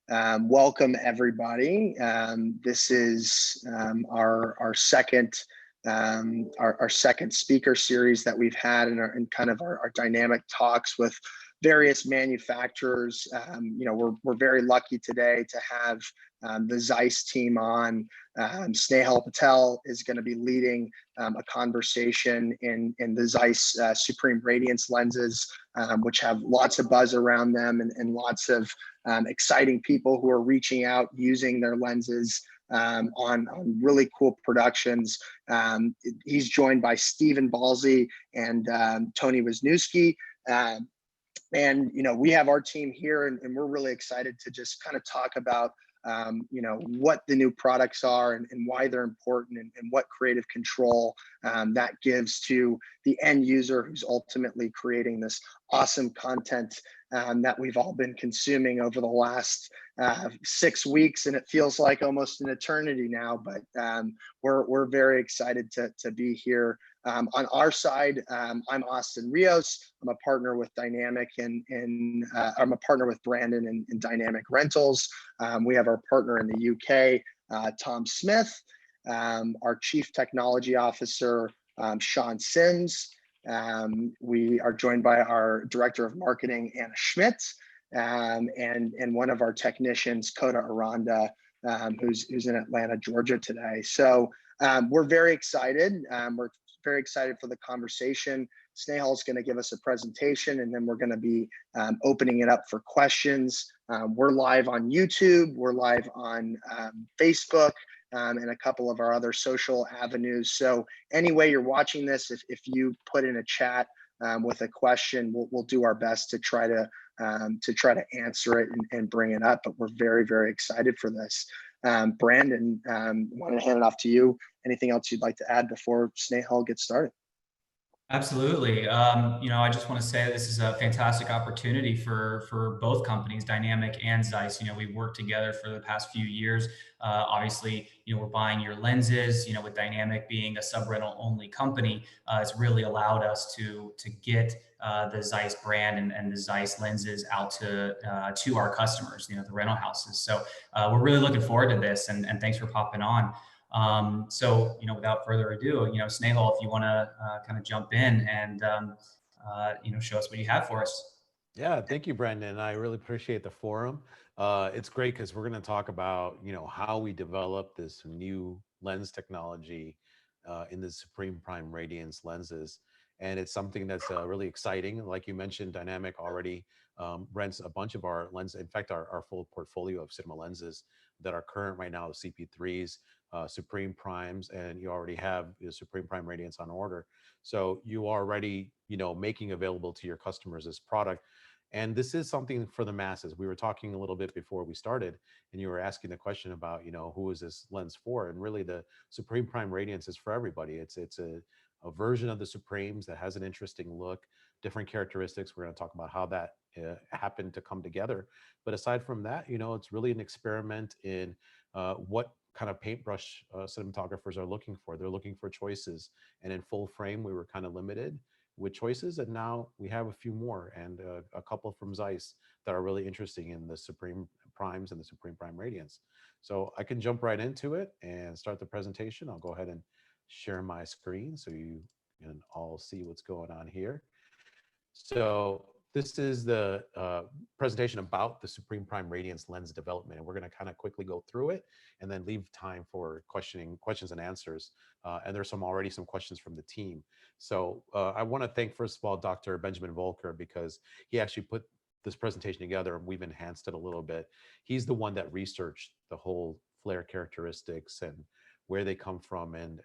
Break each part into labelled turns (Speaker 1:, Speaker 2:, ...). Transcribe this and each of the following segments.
Speaker 1: Welcome everybody. This is our second our second speaker series that we've had in kind of our dynamic talks with various manufacturers. We're very lucky today to have the Zeiss team on. Snehal Patel is going to be leading a conversation in the Zeiss Supreme Radiance lenses, which have lots of buzz around them and lots of exciting people who are reaching out using their lenses on really cool productions. He's joined by Stephen Balsey and Tony Wisniewski. And we have our team here, and we're really excited to just kind of talk about what the new products are and why they're important, and what creative control that gives to the end user who's ultimately creating this awesome content that we've all been consuming over the last 6 weeks, and it feels like almost an eternity now. But we're very excited to be here. On our side, I'm Austin Rios. I'm a partner with Dynamic, and I'm a partner with Brandon in Dynamic Rentals. We have our partner in the UK, Tom Smith, our Chief Technology Officer, Sean Sims. We are joined by our Director of Marketing, Anna Schmidt, and one of our technicians, Coda Aranda, who's in Atlanta, Georgia today. So we're very excited. We're very excited for the conversation. Snehal is going to give us a presentation, and then we're going to be opening it up for questions. We're live on YouTube. We're live on Facebook. And a couple of our other social avenues. So any way you're watching this, if you put in a chat with a question, we'll do our best to try to answer it and bring it up. But we're very, very excited for this. Brandon, wanted to hand it off to you. Anything else you'd like to add before Snehal gets started?
Speaker 2: Absolutely. I just want to say this is a fantastic opportunity for both companies, Dynamic and Zeiss. We've worked together for the past few years. Obviously, we're buying your lenses. With Dynamic being a sub-rental only company, it's really allowed us to get the Zeiss brand and the Zeiss lenses out to our customers, the rental houses. So we're really looking forward to this, and thanks for popping on. So, without further ado, Snehal, if you want to kind of jump in and, show us what you have for us.
Speaker 3: Yeah, thank you, Brandon. I really appreciate the forum. It's great because we're going to talk about, how we develop this new lens technology in the Supreme Prime Radiance lenses. And it's something that's really exciting. Like you mentioned, Dynamic already rents a bunch of our lenses. In fact, our full portfolio of cinema lenses that are current right now, CP3s, Supreme Primes, and you already have the Supreme Prime Radiance on order. So you are already, making available to your customers this product. And this is something for the masses. We were talking a little bit before we started, and you were asking the question about, who is this lens for? And really, the Supreme Prime Radiance is for everybody. It's a version of the Supremes that has an interesting look, different characteristics. We're going to talk about how that happened to come together. But aside from that, it's really an experiment in what kind of paintbrush cinematographers are looking for. They're looking for choices. And in full frame, we were kind of limited with choices. And now we have a few more, and a couple from Zeiss that are really interesting in the Supreme Primes and the Supreme Prime Radiance. So I can jump right into it and start the presentation. I'll go ahead and share my screen so you can all see what's going on here. So this is the presentation about the Supreme Prime Radiance lens development, and we're going to kind of quickly go through it and then leave time for questions and answers. And there's already some questions from the team. So I want to thank, first of all, Dr. Benjamin Volker, because he actually put this presentation together and we've enhanced it a little bit. He's the one that researched the whole flare characteristics and where they come from, and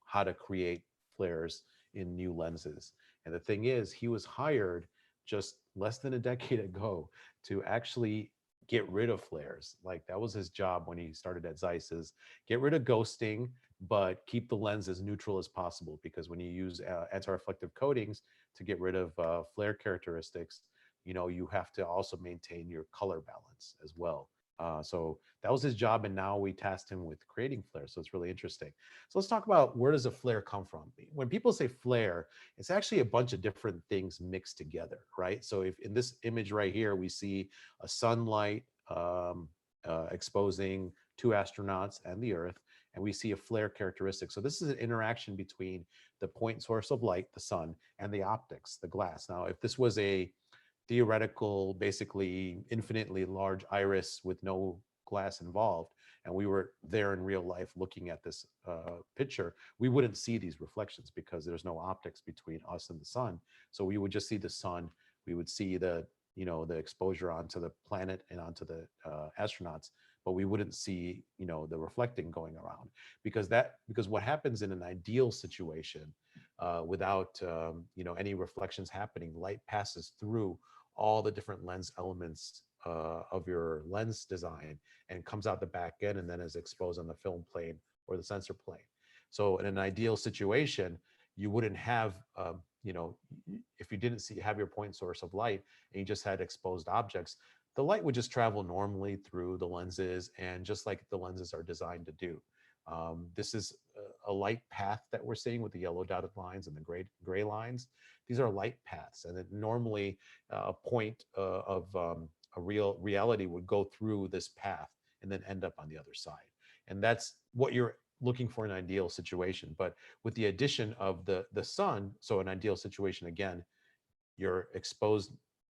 Speaker 3: how to create flares in new lenses. And the thing is, he was hired just less than a decade ago to actually get rid of flares. Like, that was his job when he started at Zeiss, is get rid of ghosting, but keep the lens as neutral as possible. Because when you use anti-reflective coatings to get rid of flare characteristics, you have to also maintain your color balance as well. So that was his job, and now we tasked him with creating flares. So it's really interesting. So let's talk about, where does a flare come from? When people say flare, it's actually a bunch of different things mixed together, right? So if in this image right here, we see a sunlight exposing two astronauts and the Earth, and we see a flare characteristic. So this is an interaction between the point source of light, the sun, and the optics, the glass. Now, if this was a theoretical, basically infinitely large iris with no glass involved, and we were there in real life looking at this picture, we wouldn't see these reflections because there's no optics between us and the sun. So we would just see the sun. We would see the the exposure onto the planet and onto the astronauts, but we wouldn't see the reflecting going around, because what happens in an ideal situation without any reflections happening, light passes through all the different lens elements of your lens design and comes out the back end and then is exposed on the film plane or the sensor plane. So in an ideal situation, you wouldn't have, if you didn't have your point source of light and you just had exposed objects, the light would just travel normally through the lenses, and just like the lenses are designed to do. This is a light path that we're seeing with the yellow dotted lines and the gray lines. These are light paths, and normally a point of a reality would go through this path and then end up on the other side. And that's what you're looking for in an ideal situation. But with the addition of the sun, so an ideal situation, again, your exposed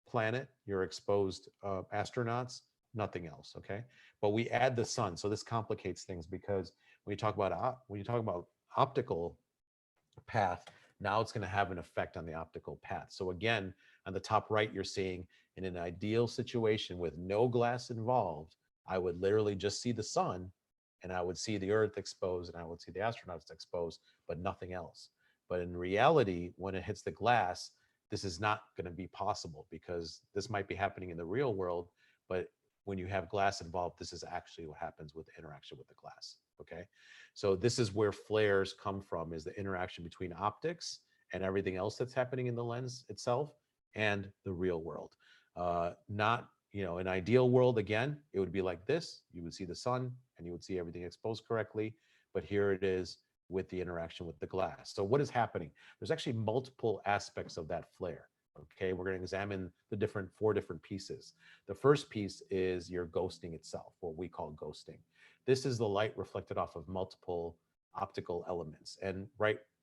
Speaker 3: planet, your exposed astronauts, nothing else, okay? But we add the sun, so this complicates things, because when you talk about optical path, now it's going to have an effect on the optical path. So again, on the top right, you're seeing in an ideal situation with no glass involved, I would literally just see the sun, and I would see the Earth exposed, and I would see the astronauts exposed, but nothing else. But in reality, when it hits the glass, this is not going to be possible, because this might be happening in the real world, but when you have glass involved, this is actually what happens with the interaction with the glass, okay? So this is where flares come from, is the interaction between optics and everything else that's happening in the lens itself and the real world. Not, an ideal world, again, it would be like this. You would see the sun and you would see everything exposed correctly, but here it is with the interaction with the glass. So what is happening? There's actually multiple aspects of that flare. Okay, we're going to examine the four different pieces. The first piece is your ghosting itself, what we call ghosting. This is the light reflected off of multiple optical elements, and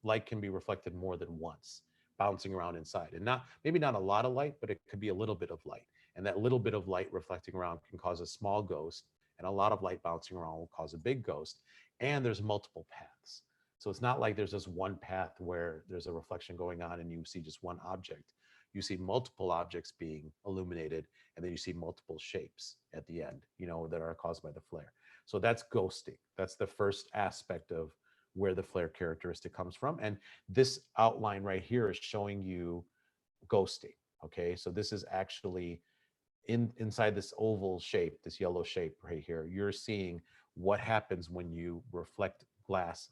Speaker 3: light can be reflected more than once, bouncing around inside, and maybe not a lot of light, but it could be a little bit of light. And that little bit of light reflecting around can cause a small ghost, and a lot of light bouncing around will cause a big ghost. And there's multiple paths. So it's not like there's just one path where there's a reflection going on and you see just one object. You see multiple objects being illuminated, and then you see multiple shapes at the end, that are caused by the flare. So that's ghosting. That's the first aspect of where the flare characteristic comes from. And this outline right here is showing you ghosting. Okay, so this is actually inside this oval shape, this yellow shape right here. You're seeing what happens when you reflect glass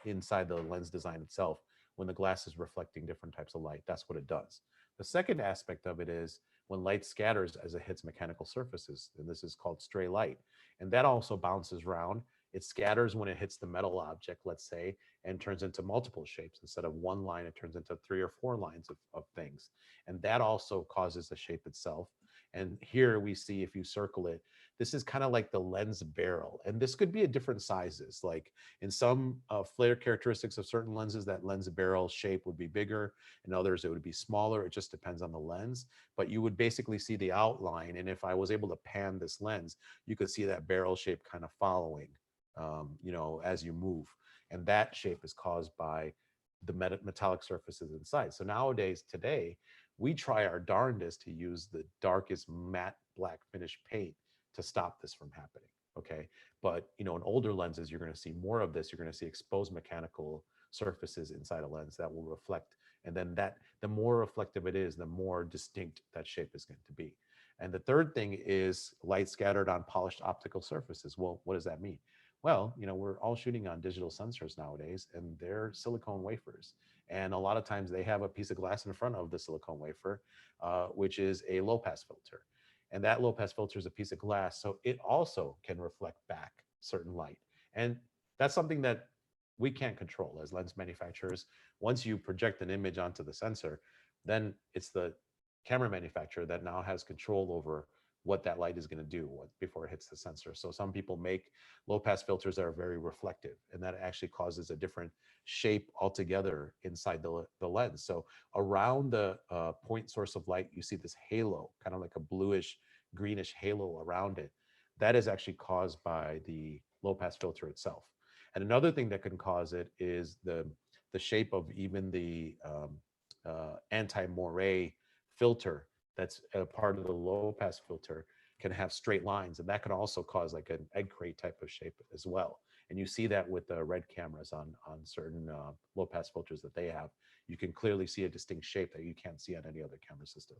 Speaker 3: inside the lens design itself, when the glass is reflecting different types of light. That's what it does. The second aspect of it is when light scatters as it hits mechanical surfaces, and this is called stray light. And that also bounces around. It scatters when it hits the metal object, let's say, and turns into multiple shapes. Instead of one line, it turns into 3 or 4 lines of things. And that also causes the shape itself. And here we see, if you circle it, this is kind of like the lens barrel. And this could be at different sizes. Like in some flare characteristics of certain lenses, that lens barrel shape would be bigger. In others, it would be smaller. It just depends on the lens. But you would basically see the outline. And if I was able to pan this lens, you could see that barrel shape kind of following, as you move. And that shape is caused by the metallic surfaces inside. So nowadays, today, we try our darndest to use the darkest matte black finish paint to stop this from happening, okay? But, in older lenses, you're going to see more of this. You're going to see exposed mechanical surfaces inside a lens that will reflect. And then the more reflective it is, the more distinct that shape is going to be. And the third thing is light scattered on polished optical surfaces. Well, what does that mean? Well, we're all shooting on digital sensors nowadays, and they're silicone wafers. And a lot of times they have a piece of glass in front of the silicone wafer, which is a low pass filter. And that low pass filter is a piece of glass, so it also can reflect back certain light. And that's something that we can't control as lens manufacturers. Once you project an image onto the sensor, then it's the camera manufacturer that now has control over what that light is going to do before it hits the sensor. So some people make low pass filters that are very reflective, and that actually causes a different shape altogether inside the lens. So around the point source of light, you see this halo, kind of like a bluish, greenish halo around it. That is actually caused by the low pass filter itself. And another thing that can cause it is the shape of even the anti-moire filter that's a part of the low pass filter can have straight lines, and that can also cause like an egg crate type of shape as well. And you see that with the red cameras on certain low pass filters that they have. You can clearly see a distinct shape that you can't see on any other camera system.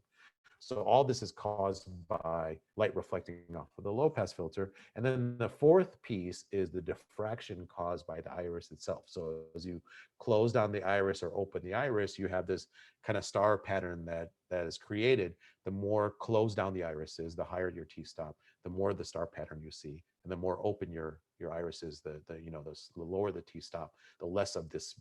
Speaker 3: So all this is caused by light reflecting off of the low pass filter. And then the fourth piece is the diffraction caused by the iris itself. So as you close down the iris or open the iris, you have this kind of star pattern that is created. The more closed down the iris is, the higher your t-stop, the more the star pattern you see, and the more open your iris is, the lower the t-stop, the less of this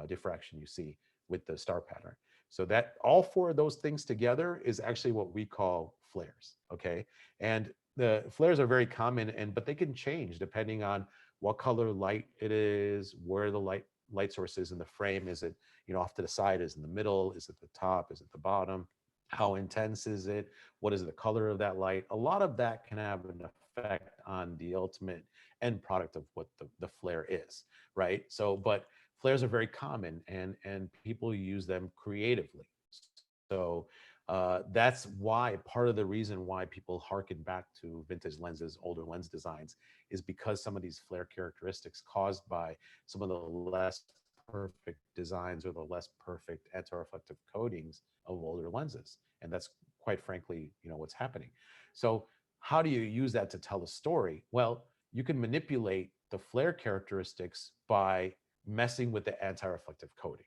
Speaker 3: diffraction you see with the star pattern. So that all four of those things together is actually what we call flares, okay? And the flares are very common, but they can change depending on what color light it is, where the light source is in the frame. Is it, off to the side? Is it in the middle? Is it the top? Is it the bottom? How intense is it? What is the color of that light? A lot of that can have an effect on the ultimate end product of what the flare is, right? So, but flares are very common, and people use them creatively. So that's why, part of the reason why people harken back to vintage lenses, older lens designs, is because some of these flare characteristics caused by some of the less perfect designs or the less perfect anti-reflective coatings of older lenses. And that's quite frankly, what's happening. So how do you use that to tell a story? Well, you can manipulate the flare characteristics by messing with the anti-reflective coating,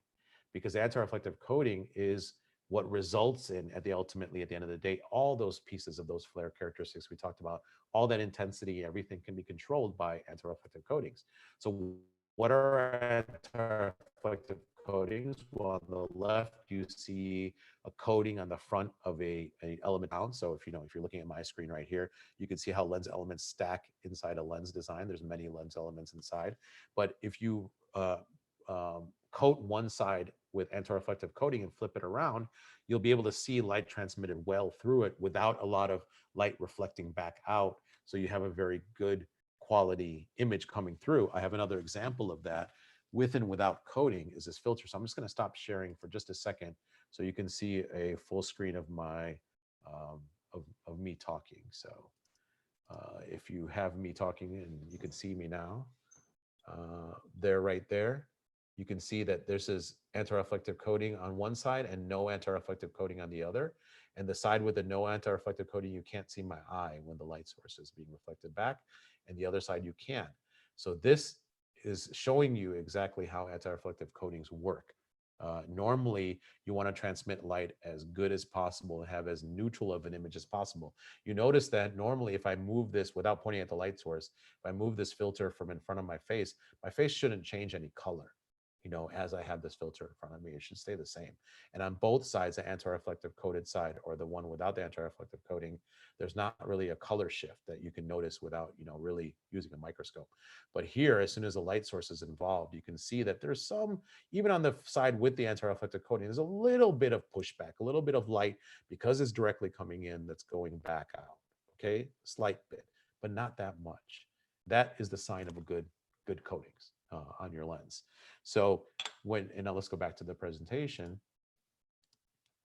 Speaker 3: because anti-reflective coating is what results in, ultimately at the end of the day, all those pieces of those flare characteristics we talked about, all that intensity, everything can be controlled by anti-reflective coatings. So what are anti-reflective coatings? Well, on the left, you see a coating on the front of a element down. So if you're looking at my screen right here, you can see how lens elements stack inside a lens design. There's many lens elements inside. But if you coat one side with anti-reflective coating and flip it around, you'll be able to see light transmitted well through it without a lot of light reflecting back out. So you have a very good quality image coming through. I have another example of that. With and without coating is this filter. So I'm just going to stop sharing for just a second so you can see a full screen of my of me talking. So if you have me talking and you can see me now, there, right there, you can see that this is anti-reflective coating on one side and no anti-reflective coating on the other. And the side with the no anti-reflective coating, you can't see my eye when the light source is being reflected back, and the other side you can. So this is showing you exactly how anti-reflective coatings work. Normally, you want to transmit light as good as possible and have as neutral of an image as possible. You notice that normally if I move this without pointing at the light source, if I move this filter from in front of my face shouldn't change any color. As I have this filter in front of me, it should stay the same. And on both sides, the anti-reflective coated side or the one without the anti-reflective coating, there's not really a color shift that you can notice without, really using a microscope. But here, as soon as the light source is involved, you can see that there's some, even on the side with the anti-reflective coating, there's a little bit of pushback, a little bit of light because it's directly coming in that's going back out. Okay, slight bit, but not that much. That is the sign of a good coatings on your lens. So and now let's go back to the presentation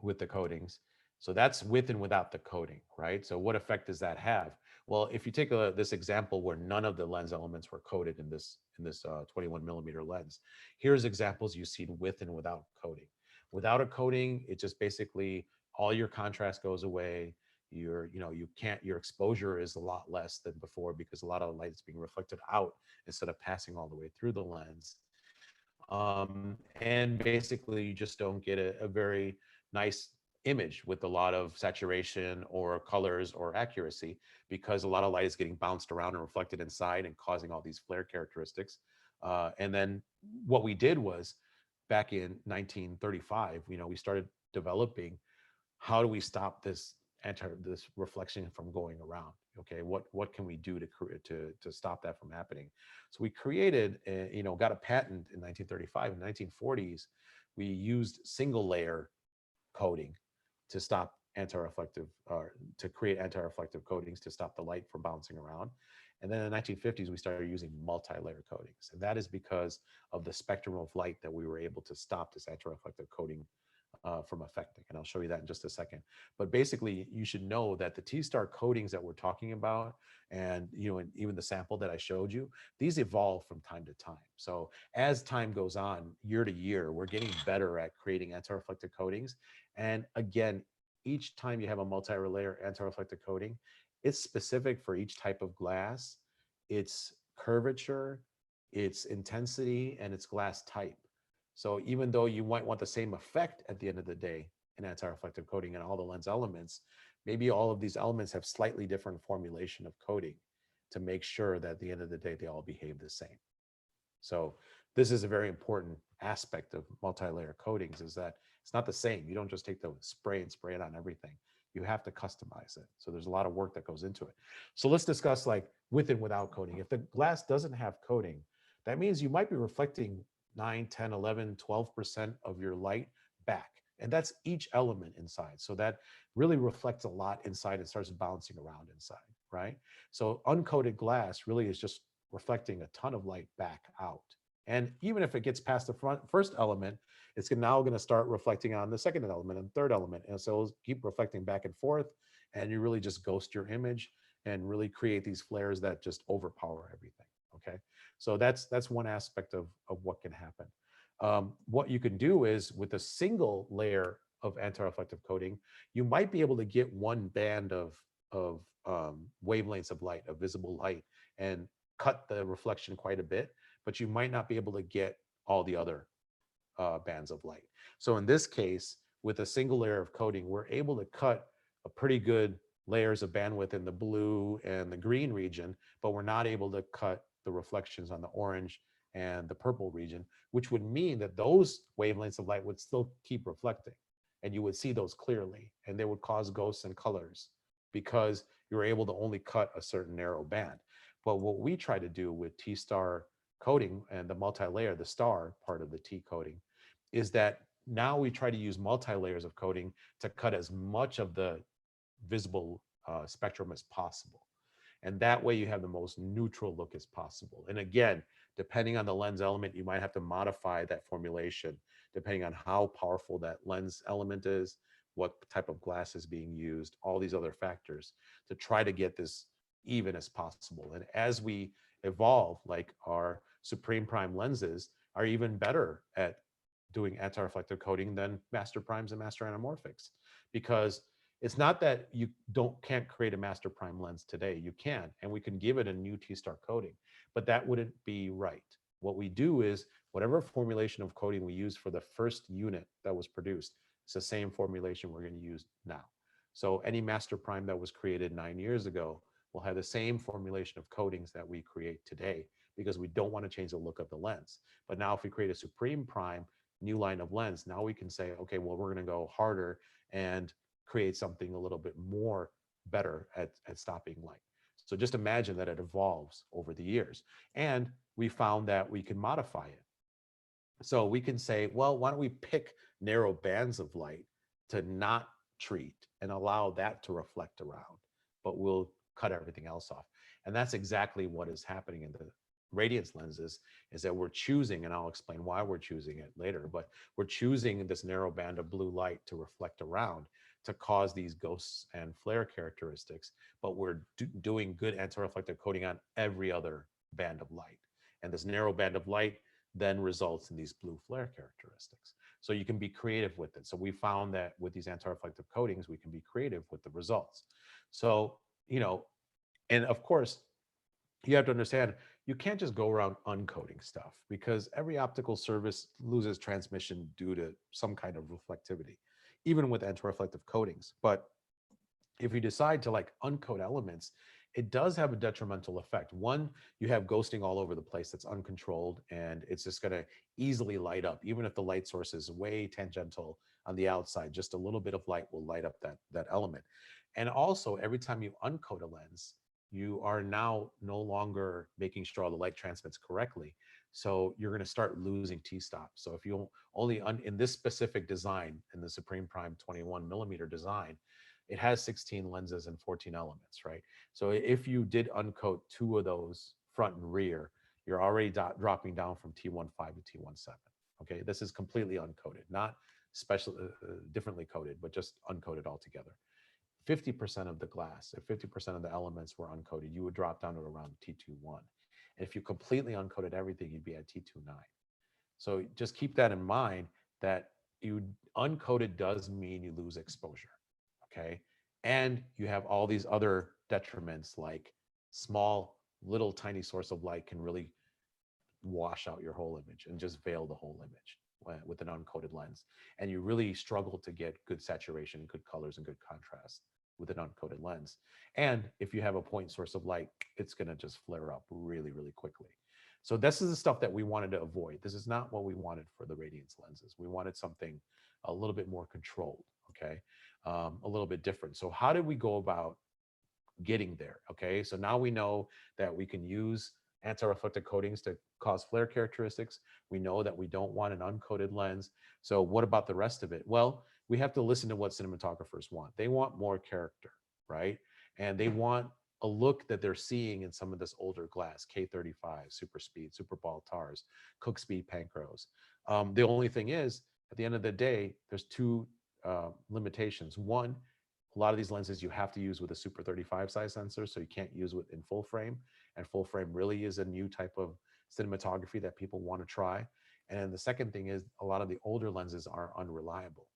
Speaker 3: with the coatings. So that's with and without the coating, right? So what effect does that have? Well, if you take this example where none of the lens elements were coated in this 21 millimeter lens, here's examples you've seen with and without coating. Without a coating, it just basically all your contrast goes away. Your exposure is a lot less than before because a lot of light is being reflected out instead of passing all the way through the lens. And basically you just don't get a very nice image with a lot of saturation or colors or accuracy because a lot of light is getting bounced around and reflected inside and causing all these flare characteristics. And then what we did was back in 1935, we started developing how do we stop this this reflection from going around. Okay, what can we do to stop that from happening? So we created, got a patent in 1935. In 1940s, we used single layer coating to stop anti-reflective, or to create anti-reflective coatings to stop the light from bouncing around. And then in the 1950s, we started using multi-layer coatings. And that is because of the spectrum of light that we were able to stop this anti-reflective coating from affecting. And I'll show you that in just a second. But basically, you should know that the T-star coatings that we're talking about, and and even the sample that I showed you, these evolve from time to time. So as time goes on, year to year, we're getting better at creating anti-reflective coatings. And again, each time you have a multi-layer anti-reflective coating, it's specific for each type of glass, its curvature, its intensity, and its glass type. So even though you might want the same effect at the end of the day in anti-reflective coating and all the lens elements, maybe all of these elements have slightly different formulation of coating to make sure that at the end of the day, they all behave the same. So this is a very important aspect of multi-layer coatings, is that it's not the same. You don't just take the spray and spray it on everything. You have to customize it. So there's a lot of work that goes into it. So let's discuss like with and without coating. If the glass doesn't have coating, that means you might be reflecting 9, 10, 11, 12% of your light back. And that's each element inside. So that really reflects a lot inside and starts bouncing around inside, right? So uncoated glass really is just reflecting a ton of light back out. And even if it gets past the first element, it's now going to start reflecting on the second element and third element. And so it'll keep reflecting back and forth, and you really just ghost your image and really create these flares that just overpower everything. Okay, so that's one aspect of what can happen. What you can do is with a single layer of anti-reflective coating, you might be able to get one band of wavelengths of light, of visible light, and cut the reflection quite a bit, but you might not be able to get all the other bands of light. So in this case, with a single layer of coating, we're able to cut a pretty good layers of bandwidth in the blue and the green region, but we're not able to cut the reflections on the orange and the purple region, which would mean that those wavelengths of light would still keep reflecting, and you would see those clearly, and they would cause ghosts and colors because you were able to only cut a certain narrow band. But what we try to do with T-star coating and the multi-layer, the star part of the T coating, is that now we try to use multi-layers of coating to cut as much of the visible spectrum as possible. And that way you have the most neutral look as possible. And again, depending on the lens element, you might have to modify that formulation depending on how powerful that lens element is, what type of glass is being used, all these other factors to try to get this even as possible. And as we evolve, like our Supreme Prime lenses are even better at doing anti-reflective coating than Master Primes and Master Anamorphics, because it's not that you can't create a Master Prime lens today. You can, and we can give it a new T-star coating, but that wouldn't be right. What we do is whatever formulation of coating we use for the first unit that was produced, it's the same formulation we're going to use now. So any Master Prime that was created 9 years ago will have the same formulation of coatings that we create today, because we don't want to change the look of the lens. But now if we create a Supreme Prime new line of lens, now we can say, okay, well, we're going to go harder and create something a little bit more better at stopping light. So just imagine that it evolves over the years. And we found that we can modify it. So we can say, well, why don't we pick narrow bands of light to not treat and allow that to reflect around, but we'll cut everything else off. And that's exactly what is happening in the Radiance lenses, is that we're choosing, and I'll explain why we're choosing it later, but we're choosing this narrow band of blue light to reflect around to cause these ghosts and flare characteristics, but we're doing good anti-reflective coating on every other band of light. And this narrow band of light then results in these blue flare characteristics. So you can be creative with it. So we found that with these anti-reflective coatings, we can be creative with the results. So, and of course, you have to understand, you can't just go around uncoating stuff, because every optical surface loses transmission due to some kind of reflectivity, even with anti-reflective coatings. But if you decide to like uncoat elements, it does have a detrimental effect. One, you have ghosting all over the place that's uncontrolled, and it's just going to easily light up. Even if the light source is way tangential on the outside, just a little bit of light will light up that element. And also, every time you uncoat a lens, you are now no longer making sure all the light transmits correctly. So you're going to start losing t-stops. So if you only in this specific design, in the Supreme Prime 21 millimeter design, it has 16 lenses and 14 elements, right? So if you did uncoat 2 of those, front and rear, you're already dropping down from T15 to T17. Okay, this is completely uncoated, not special, differently coated, but just uncoated altogether. 50% of the glass, if 50% of the elements were uncoated, you would drop down to around T21. And if you completely uncoated everything, you'd be at T29. So just keep that in mind, that you uncoated does mean you lose exposure, okay? And you have all these other detriments, like small, little tiny source of light can really wash out your whole image and just veil the whole image with an uncoated lens. And you really struggle to get good saturation, good colors, and good contrast with an uncoated lens. And if you have a point source of light, it's going to just flare up really, really quickly. So this is the stuff that we wanted to avoid. This is not what we wanted for the Radiance lenses. We wanted something a little bit more controlled, okay? A little bit different. So how did we go about getting there? Okay, so now we know that we can use anti-reflective coatings to cause flare characteristics. We know that we don't want an uncoated lens. So what about the rest of it? Well, we have to listen to what cinematographers want. They want more character, right? And they want a look that they're seeing in some of this older glass, K35, Super Speed, Super Baltars, Cook Speed Panchros. The only thing is, at the end of the day, there's two limitations. One, a lot of these lenses you have to use with a Super 35 size sensor, so you can't use it in full frame. And full frame really is a new type of cinematography that people want to try. And the second thing is, a lot of the older lenses are unreliable,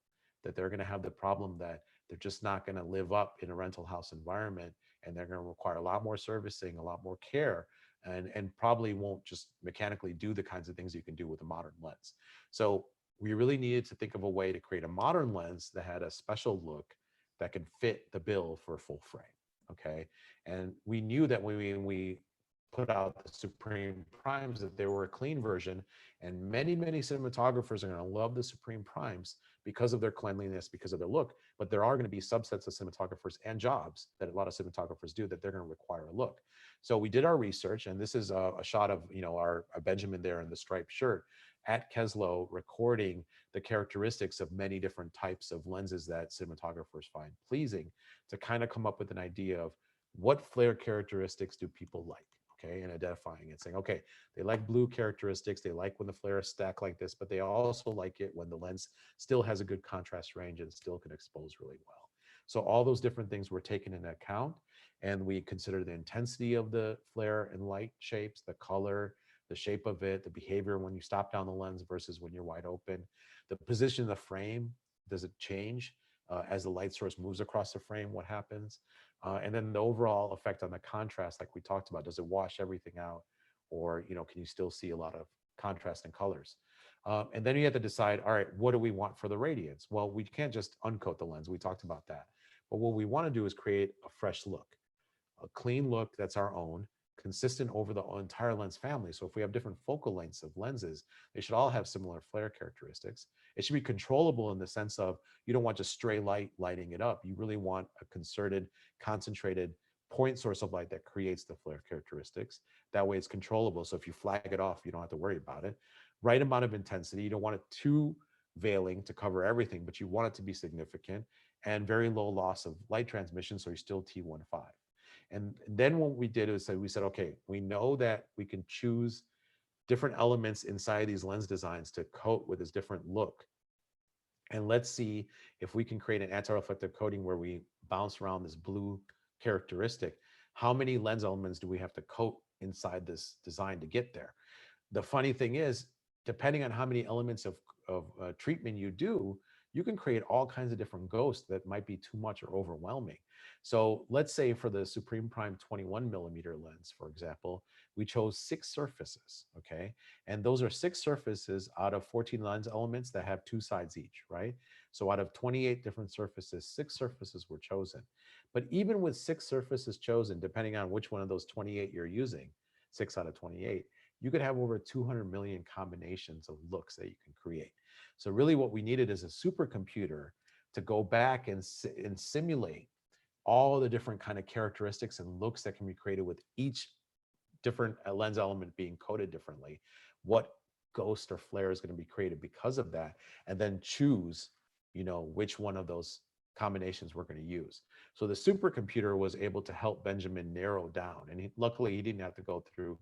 Speaker 3: that they're going to have the problem that they're just not going to live up in a rental house environment, and they're going to require a lot more servicing, a lot more care, and probably won't just mechanically do the kinds of things you can do with a modern lens. So we really needed to think of a way to create a modern lens that had a special look that could fit the bill for full frame, okay? And we knew that when we put out the Supreme Primes, that they were a clean version, and many, many cinematographers are gonna love the Supreme Primes because of their cleanliness, because of their look, but there are gonna be subsets of cinematographers and jobs that a lot of cinematographers do that they're gonna require a look. So we did our research, and this is a shot of, you know, our Benjamin there in the striped shirt at Keslow, recording the characteristics of many different types of lenses that cinematographers find pleasing, to kind of come up with an idea of what flare characteristics do people like, okay, and identifying it, saying, okay, they like blue characteristics, they like when the flare is stacked like this, but they also like it when the lens still has a good contrast range and still can expose really well. So all those different things were taken into account, and we considered the intensity of the flare and light shapes, the color, the shape of it, the behavior when you stop down the lens versus when you're wide open, the position of the frame, does it change as the light source moves across the frame, what happens? And then the overall effect on the contrast, like we talked about, does it wash everything out? Or, you know, can you still see a lot of contrast in colors? And then you have to decide, all right, what do we want for the radiance? Well, we can't just uncoat the lens. We talked about that. But what we want to do is create a fresh look, a clean look that's our own, consistent over the entire lens family. So if we have different focal lengths of lenses, they should all have similar flare characteristics. It should be controllable in the sense of, you don't want just stray light lighting it up. You really want a concerted, concentrated point source of light that creates the flare characteristics. That way it's controllable. So if you flag it off, you don't have to worry about it. Right amount of intensity. You don't want it too veiling to cover everything, but you want it to be significant, and very low loss of light transmission, so you're still T15. And then what we did is we said, okay, we know that we can choose different elements inside these lens designs to coat with this different look. And let's see if we can create an anti-reflective coating where we bounce around this blue characteristic. How many lens elements do we have to coat inside this design to get there? The funny thing is, depending on how many elements of treatment you do, you can create all kinds of different ghosts that might be too much or overwhelming. So let's say for the Supreme Prime 21 millimeter lens, for example, we chose 6 surfaces, okay? And those are 6 surfaces out of 14 lens elements that have 2 sides each, right? So out of 28 different surfaces, 6 surfaces were chosen. But even with 6 surfaces chosen, depending on which one of those 28 you're using, 6 out of 28, you could have over 200 million combinations of looks that you can create. So really what we needed is a supercomputer to go back and simulate all the different kind of characteristics and looks that can be created with each different lens element being coated differently, what ghost or flare is going to be created because of that, and then choose, which one of those combinations we're going to use. So the supercomputer was able to help Benjamin narrow down, and luckily he didn't have to go through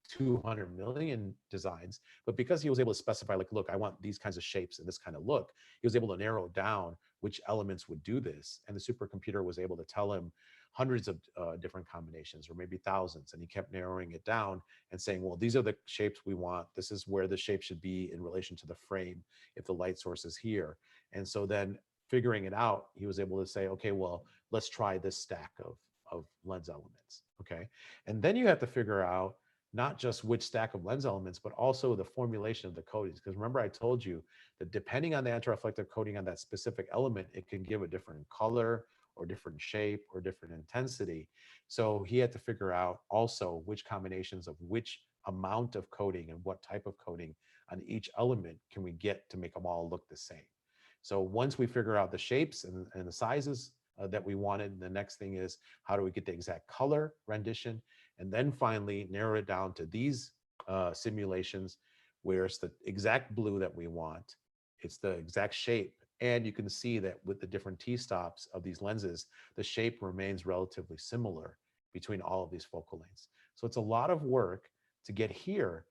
Speaker 3: 200 million designs, but because he was able to specify, like, look, I want these kinds of shapes and this kind of look, he was able to narrow down which elements would do this. And the supercomputer was able to tell him hundreds of different combinations, or maybe thousands. And he kept narrowing it down and saying, well, these are the shapes we want. This is where the shape should be in relation to the frame if the light source is here. And so then figuring it out, he was able to say, okay, well, let's try this stack of lens elements. Okay. And then you have to figure out not just which stack of lens elements, but also the formulation of the coatings. Because remember, I told you that depending on the anti-reflective coating on that specific element, it can give a different color or different shape or different intensity. So he had to figure out also which combinations of which amount of coating and what type of coating on each element can we get to make them all look the same. So once we figure out the shapes and the sizes that we wanted, the next thing is, how do we get the exact color rendition? And then finally narrow it down to these simulations where it's the exact blue that we want, it's the exact shape, and you can see that with the different t-stops of these lenses, the shape remains relatively similar between all of these focal lengths. So it's a lot of work to get here,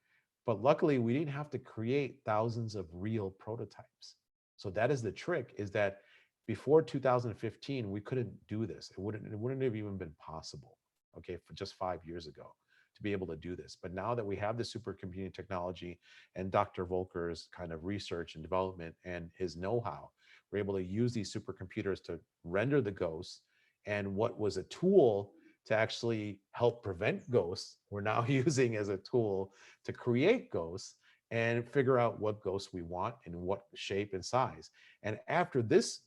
Speaker 3: but luckily we didn't have to create thousands of real prototypes. So that is the trick, is that before 2015, we couldn't do this. It wouldn't have even been possible, okay, for just 5 years ago to be able to do this. But now that we have the supercomputing technology and Dr. Volker's kind of research and development and his know-how, we're able to use these supercomputers to render the ghosts. And what was a tool to actually help prevent ghosts, we're now using as a tool to create ghosts and figure out what ghosts we want and what shape and size. And after this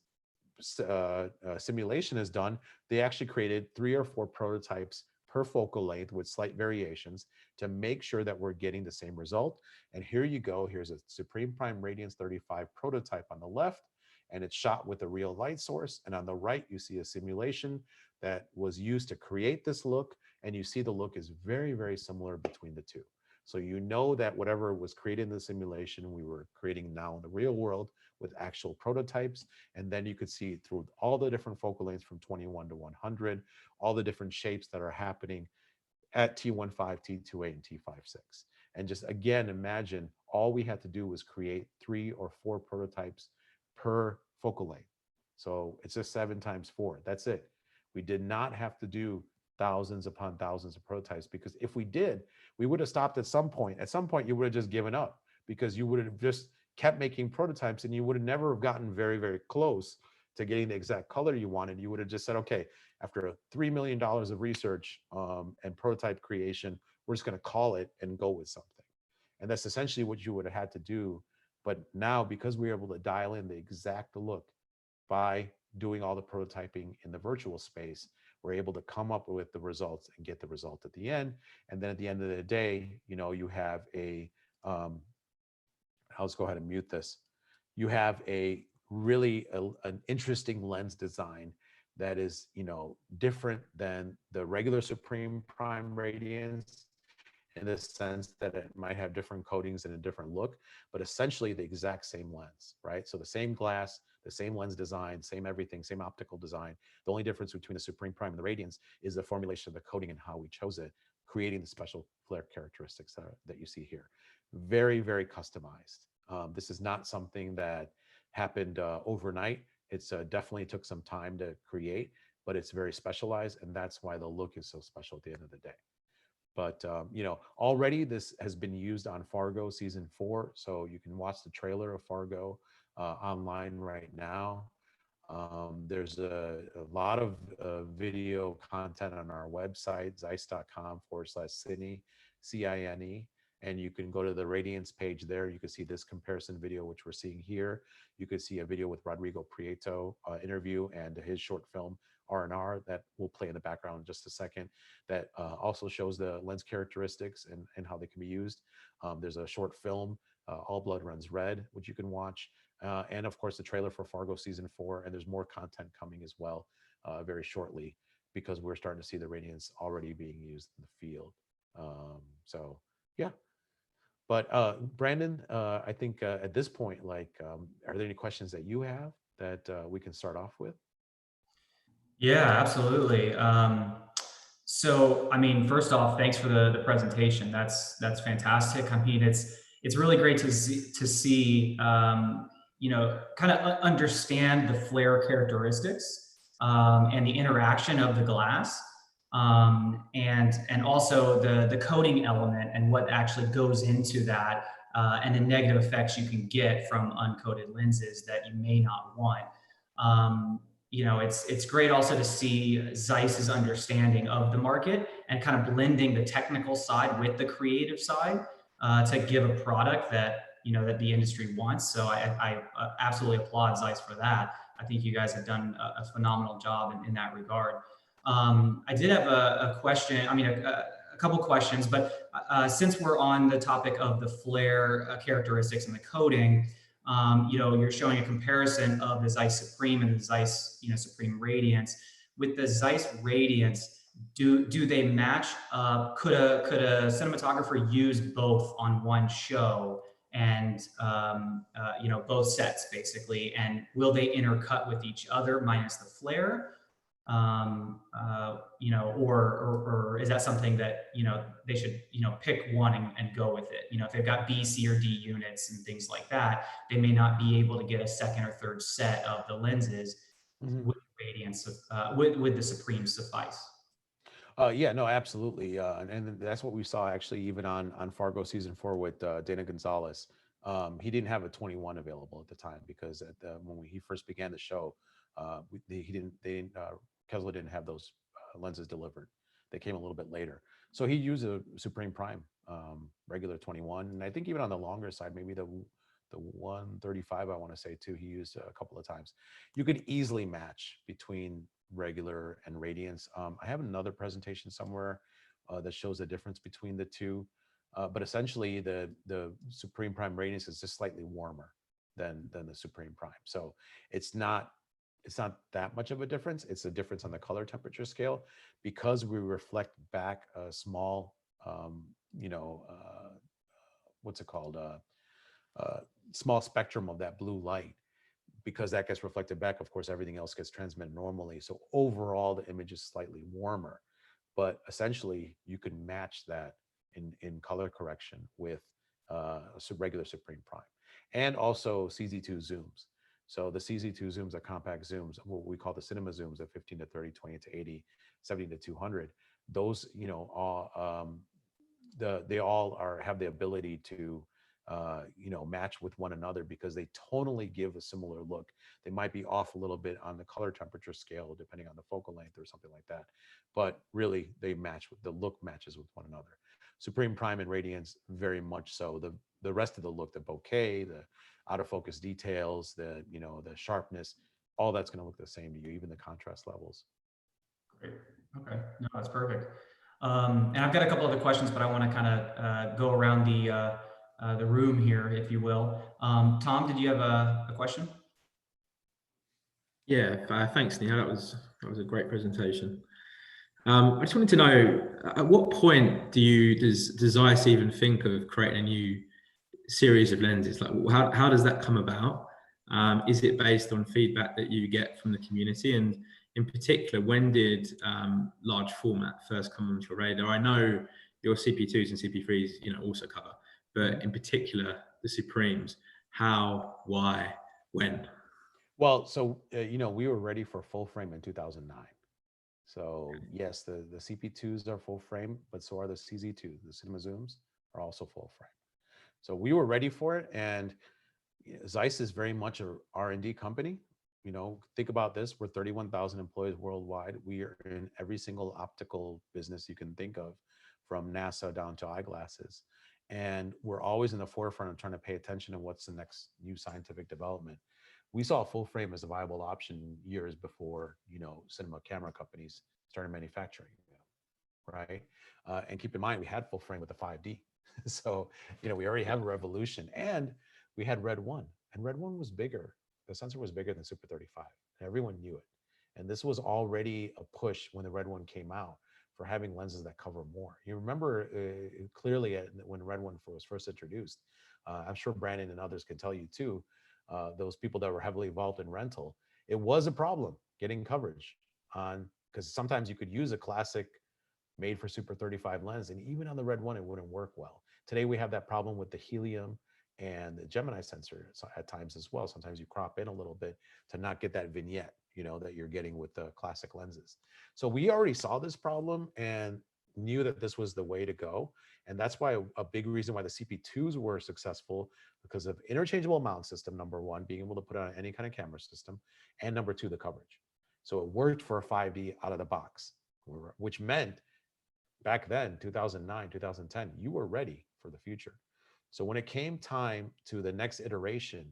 Speaker 3: simulation is done, they actually created 3 or 4 prototypes per focal length with slight variations to make sure that we're getting the same result. And here you go. Here's a Supreme Prime Radiance 35 prototype on the left, and it's shot with a real light source. And on the right, you see a simulation that was used to create this look. And you see the look is very, very similar between the two. So you know that whatever was created in the simulation, we were creating now in the real world with actual prototypes. And then you could see through all the different focal lengths from 21 to 100, all the different shapes that are happening at T15, T28, and T56. And just again, imagine all we had to do was create 3 or 4 prototypes per focal length. So it's just 7 times 4. That's it. We did not have to do thousands upon thousands of prototypes, because if we did, we would have stopped at some point. At some point, you would have just given up, because you would have just kept making prototypes and you would have never have gotten very, very close to getting the exact color you wanted. You would have just said, okay, after $3 million of research and prototype creation, we're just going to call it and go with something. And that's essentially what you would have had to do. But now, because we were able to dial in the exact look by doing all the prototyping in the virtual space, we're able to come up with the results and get the result at the end. And then at the end of the day, you have a, I'll just go ahead and mute this. You have a really an interesting lens design that is, different than the regular Supreme Prime Radiance, in the sense that it might have different coatings and a different look, but essentially the exact same lens, right? So the same glass, the same lens design, same everything, same optical design. The only difference between the Supreme Prime and the Radiance is the formulation of the coating and how we chose it, creating the special flare characteristics that you see here. Very, very customized. This is not something that happened overnight. It's definitely took some time to create, but it's very specialized, and that's why the look is so special at the end of the day. But already this has been used on Fargo season 4, so you can watch the trailer of Fargo online right now. There's a lot of video content on our website, zeiss.com/Cine, CINE, and you can go to the Radiance page there. You can see this comparison video, which we're seeing here. You could see a video with Rodrigo Prieto interview and his short film R&R that will play in the background in just a second, that also shows the lens characteristics and how they can be used. There's a short film, All Blood Runs Red, which you can watch. And of course, the trailer for Fargo season 4, and there's more content coming as well very shortly, because we're starting to see the Radiance already being used in the field. So yeah. But Brandon, I think at this point, like, are there any questions that you have that we can start off with?
Speaker 2: Yeah, absolutely. So, I mean, first off, thanks for the presentation. That's fantastic. I mean, it's really great to see kind of understand the flare characteristics and the interaction of the glass, and also the coating element and what actually goes into that, and the negative effects you can get from uncoated lenses that you may not want. Um, it's great also to see Zeiss's understanding of the market and kind of blending the technical side with the creative side to give a product that that the industry wants. So I absolutely applaud Zeiss for that. I think you guys have done a phenomenal job in that regard. I did have a question. I mean, a couple questions, but since we're on the topic of the flare characteristics and the coating. You're showing a comparison of the Zeiss Supreme and the Zeiss, Supreme Radiance. With the Zeiss Radiance, do they match? Could a cinematographer use both on one show and both sets basically? And will they intercut with each other minus the flare? Or is that something that, they should, pick one and go with it? If they've got B, C, or D units and things like that, they may not be able to get a second or third set of the lenses with Radiance, with the Supreme suffice.
Speaker 3: Yeah, no, absolutely. And that's what we saw actually even on Fargo season 4 with Dana Gonzalez. He didn't have a 21 available at the time because when he first began the show, Kessler didn't have those lenses delivered. They came a little bit later. So he used a Supreme Prime regular 21. And I think even on the longer side, maybe the 135, I want to say too, he used a couple of times. You could easily match between regular and Radiance. I have another presentation somewhere that shows the difference between the two. But essentially the Supreme Prime Radiance is just slightly warmer than the Supreme Prime. So it's not that much of a difference. It's a difference on the color temperature scale because we reflect back a small, what's it called? Small spectrum of that blue light. Because that gets reflected back, of course, everything else gets transmitted normally. So overall, the image is slightly warmer. But essentially, you can match that in color correction with regular Supreme Prime. And also CZ2 zooms. So the CZ2 zooms are compact zooms, what we call the cinema zooms of 15 to 30, 20 to 80, 70 to 200. Those, they all have the ability to match with one another because they tonally give a similar look. They might be off a little bit on the color temperature scale, depending on the focal length or something like that. But really, the look matches with one another. Supreme Prime and Radiance, very much so. The rest of the look, the bokeh, the out of focus details, the sharpness, all that's going to look the same to you, even the contrast levels.
Speaker 2: Great. Okay. No, that's perfect. And I've got a couple other questions, but I want to kind of go around the room here, if you will. Tom, did you have a question?
Speaker 4: Yeah, thanks, Neil. That was a great presentation. I just wanted to know, at what point does Zeiss even think of creating a new series of lenses? Like, how does that come about? Is it based on feedback that you get from the community? And in particular, when did large format first come onto your radar? I know your CP2s and CP3s, also cover, but in particular, the Supremes, how, why, when?
Speaker 3: Well, so, we were ready for full frame in 2009. So yes, the CP2s are full frame, but so are the CZ2s. The cinema zooms are also full frame. So we were ready for it. And Zeiss is very much a R&D company. Think about this. We're 31,000 employees worldwide. We are in every single optical business you can think of, from NASA down to eyeglasses. And we're always in the forefront of trying to pay attention to what's the next new scientific development. We saw full frame as a viable option years before, cinema camera companies started manufacturing, right? And keep in mind, we had full frame with the 5D. So, we already have a revolution, and we had Red 1, and Red 1 was bigger. The sensor was bigger than Super 35. And everyone knew it. And this was already a push when the Red One came out for having lenses that cover more. You remember clearly when Red One was first introduced, I'm sure Brandon and others can tell you too, those people that were heavily involved in rental, it was a problem getting coverage on, because sometimes you could use a classic made for Super 35 lens, and even on the Red One, it wouldn't work well. Today, we have that problem with the helium and the Gemini sensor at times as well. Sometimes you crop in a little bit to not get that vignette, that you're getting with the classic lenses. So we already saw this problem and knew that this was the way to go. And that's why a big reason why the CP2s were successful, because of interchangeable mount system, number one, being able to put on any kind of camera system, and number two, the coverage. So it worked for a 5D out of the box, which meant back then, 2009, 2010, you were ready for the future. So when it came time to the next iteration,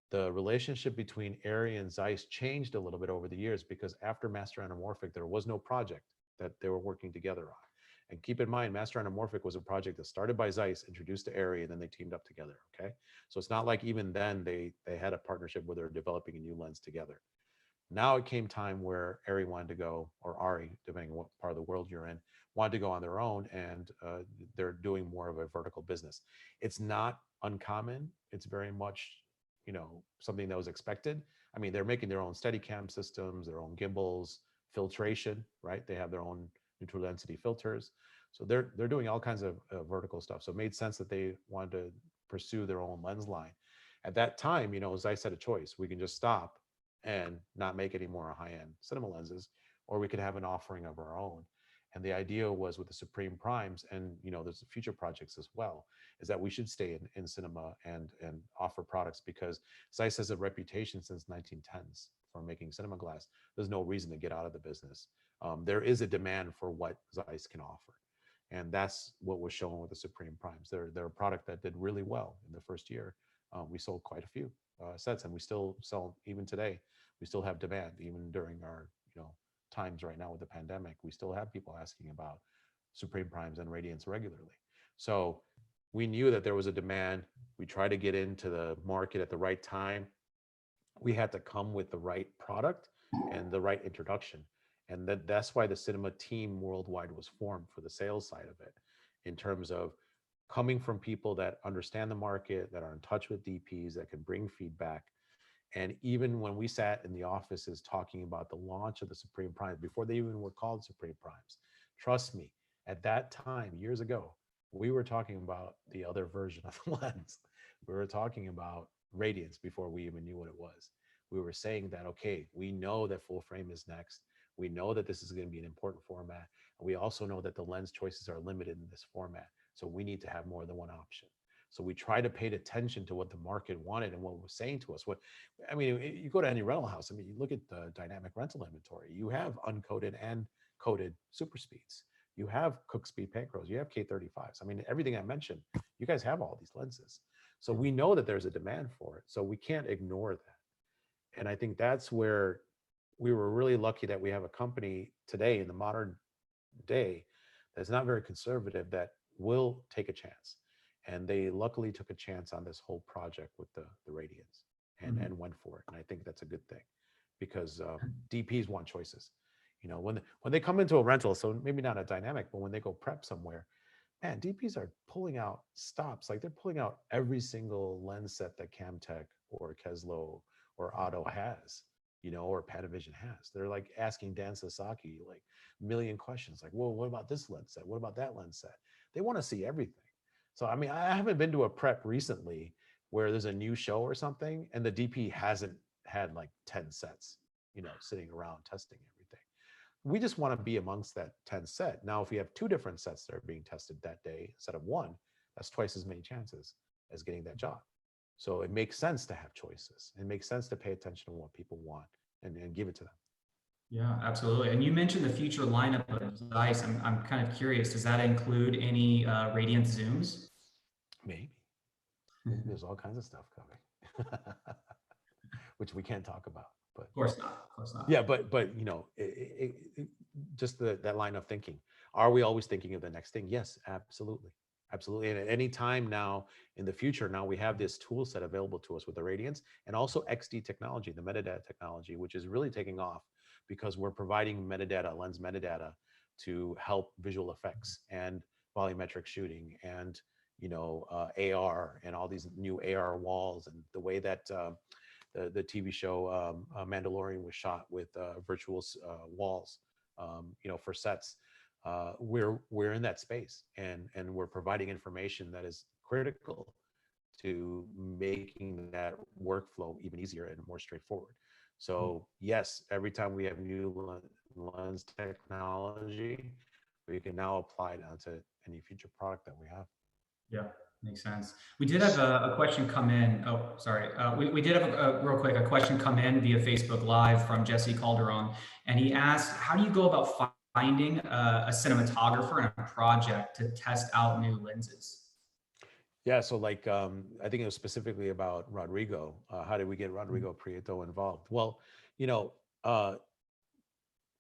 Speaker 3: the relationship between ARRI and Zeiss changed a little bit over the years, because after Master Anamorphic, there was no project that they were working together on. And keep in mind, Master Anamorphic was a project that started by Zeiss, introduced to ARRI, and then they teamed up together, okay? So it's not like even then they had a partnership where they're developing a new lens together. Now it came time where ARRI wanted to go, or ARRI, depending on what part of the world you're in, wanted to go on their own, and they're doing more of a vertical business. It's not uncommon. It's very much, something that was expected. I mean, they're making their own Steadicam systems, their own gimbals, filtration, right? They have their own neutral density filters. So they're doing all kinds of vertical stuff. So it made sense that they wanted to pursue their own lens line. At that time, Zeiss had a choice. We can just stop and not make any more high-end cinema lenses, or we could have an offering of our own. And the idea was with the Supreme Primes, and there's future projects as well, is that we should stay in cinema and offer products, because Zeiss has a reputation since 1910s for making cinema glass. There's no reason to get out of the business. There is a demand for what Zeiss can offer. And that's what was shown with the Supreme Primes. They're a product that did really well in the first year. We sold quite a few sets, and we still sell even today. We still have demand even during our times right now with the pandemic. We still have people asking about Supreme Primes and Radiance regularly. So we knew that there was a demand. We tried to get into the market at the right time. We had to come with the right product and the right introduction. And that's why the cinema team worldwide was formed, for the sales side of it, in terms of coming from people that understand the market, that are in touch with DPs, that can bring feedback. And even when we sat in the offices talking about the launch of the Supreme Primes, before they even were called Supreme Primes, trust me, at that time, years ago, we were talking about the other version of the lens. We were talking about Radiance before we even knew what it was. We were saying that, okay, we know that full frame is next. We know that this is going to be an important format. And we also know that the lens choices are limited in this format. So we need to have more than one option. So we try to pay attention to what the market wanted and what was saying to us. You go to any rental house, you look at the dynamic rental inventory. You have uncoated and coated super speeds. You have Cook Speed Pancros. You have K35s. Everything I mentioned, you guys have all these lenses. So we know that there's a demand for it. So we can't ignore that. And I think that's where we were really lucky that we have a company today in the modern day that's not very conservative, that will take a chance. And they luckily took a chance on this whole project with the Radiance and went for it. And I think that's a good thing, because DPs want choices. When they come into a rental, so maybe not a dynamic, but when they go prep somewhere, man, DPs are pulling out stops. Like, they're pulling out every single lens set that Camtech or Keslo or Otto has, or Panavision has. They're like asking Dan Sasaki like a million questions. Like, well, what about this lens set? What about that lens set? They want to see everything. So, I haven't been to a prep recently where there's a new show or something and the DP hasn't had like 10 sets, sitting around testing everything. We just want to be amongst that 10 set. Now, if we have two different sets that are being tested that day instead of one, that's twice as many chances as getting that job. So it makes sense to have choices. It makes sense to pay attention to what people want and give it to them.
Speaker 2: Yeah, absolutely. And you mentioned the future lineup of Zeiss. I'm kind of curious, does that include any Radiance zooms?
Speaker 3: Maybe. There's all kinds of stuff coming, which we can't talk about. But
Speaker 2: Of course not. Of course not.
Speaker 3: Yeah, but just that line of thinking. Are we always thinking of the next thing? Yes, absolutely. Absolutely. And at any time now in the future, now we have this tool set available to us with the Radiance, and also XD technology, the metadata technology, which is really taking off because we're providing metadata, lens metadata, to help visual effects and volumetric shooting and AR and all these new AR walls, and the way that the TV show Mandalorian was shot with virtual walls, for sets. We're in that space, and we're providing information that is critical to making that workflow even easier and more straightforward. So yes, every time we have new lens technology, we can now apply it onto any future product that we have.
Speaker 2: Yeah, makes sense. We did have a question come in. Oh, sorry. We did have real quick, a question come in via Facebook Live from Jesse Calderon. And he asked, how do you go about finding a cinematographer and a project to test out new lenses?
Speaker 3: Yeah, so like, I think it was specifically about Rodrigo. How did we get Rodrigo Prieto involved? Well,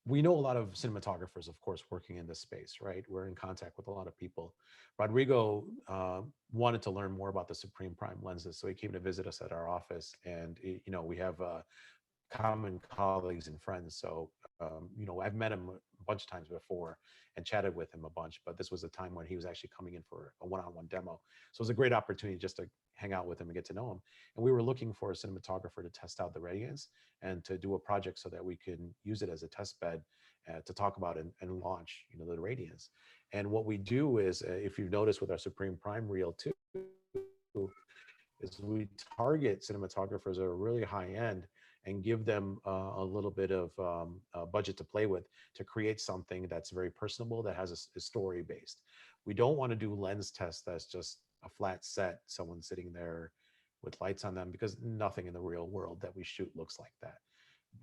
Speaker 3: we know a lot of cinematographers, of course, working in this space, right? We're in contact with a lot of people. Rodrigo wanted to learn more about the Supreme Prime lenses, so he came to visit us at our office, and we have common colleagues and friends. So, I've met him a bunch of times before and chatted with him a bunch, but this was a time when he was actually coming in for a one-on-one demo. So it was a great opportunity just to hang out with him and get to know him. And we were looking for a cinematographer to test out the Radiance and to do a project so that we can use it as a test bed to talk about and launch, the Radiance. And what we do is, if you've noticed with our Supreme Prime Reel too, is we target cinematographers that are really high end and give them a little bit of a budget to play with to create something that's very personable, that has a story based. We don't want to do lens tests that's just a flat set, someone sitting there with lights on them, because nothing in the real world that we shoot looks like that.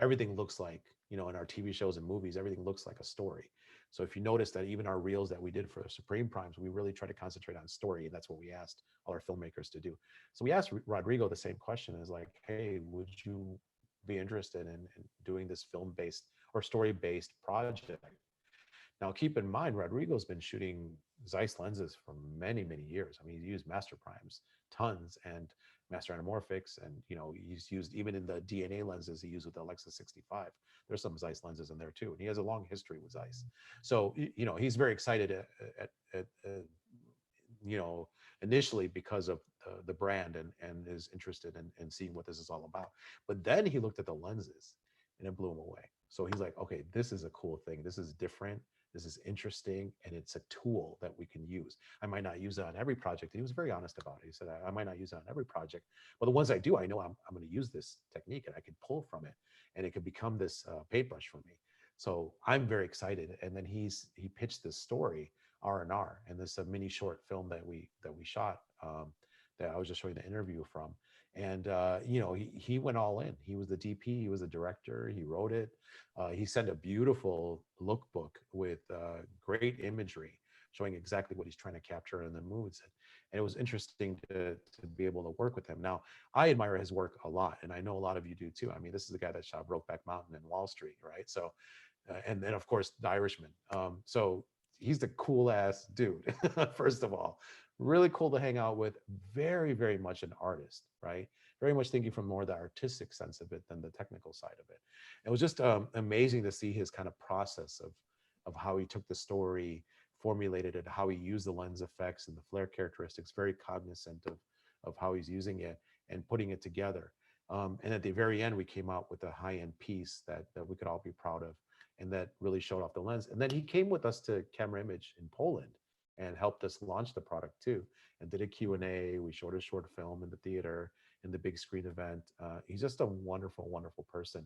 Speaker 3: Everything looks like, in our TV shows and movies, everything looks like a story. So if you notice that even our reels that we did for Supreme Primes, we really try to concentrate on story, and that's what we asked all our filmmakers to do. So we asked Rodrigo the same question, is like, hey, would you be interested in doing this film-based or story-based project? Now, keep in mind, Rodrigo's been shooting Zeiss lenses for many, many years. I mean, he's used Master Primes, tons, and Master Anamorphics, and he's used, even in the DNA lenses he used with the Alexa 65. There's some Zeiss lenses in there too, and he has a long history with Zeiss. So he's very excited at initially because of the brand and is interested in seeing what this is all about. But then he looked at the lenses and it blew him away. So he's like, okay, this is a cool thing. This is different. This is interesting. And it's a tool that we can use. I might not use it on every project. He was very honest about it. He said, I might not use it on every project, but the ones I do, I know I'm going to use this technique and I can pull from it and it could become this paintbrush for me. So I'm very excited. And then he pitched this story, R&R, and this mini short film that we shot that I was just showing the interview from. And he went all in. He was the DP, he was the director, he wrote it. He sent a beautiful lookbook with great imagery showing exactly what he's trying to capture in the moods. And it was interesting to be able to work with him. Now, I admire his work a lot, and I know a lot of you do too. I mean, this is the guy that shot Brokeback Mountain and Wall Street, right? So, and then of course, The Irishman. So he's the cool ass dude, first of all. Really cool to hang out with. Very, very much an artist, right? Very much thinking from more the artistic sense of it than the technical side of it. It was just amazing to see his kind of process of how he took the story, formulated it, how he used the lens effects and the flare characteristics, very cognizant of how he's using it and putting it together. And at the very end, we came out with a high-end piece that we could all be proud of, and that really showed off the lens. And then he came with us to Camera Image in Poland and helped us launch the product too, and did a Q&A. We showed a short film in the theater, in the big screen event. He's just a wonderful, wonderful person.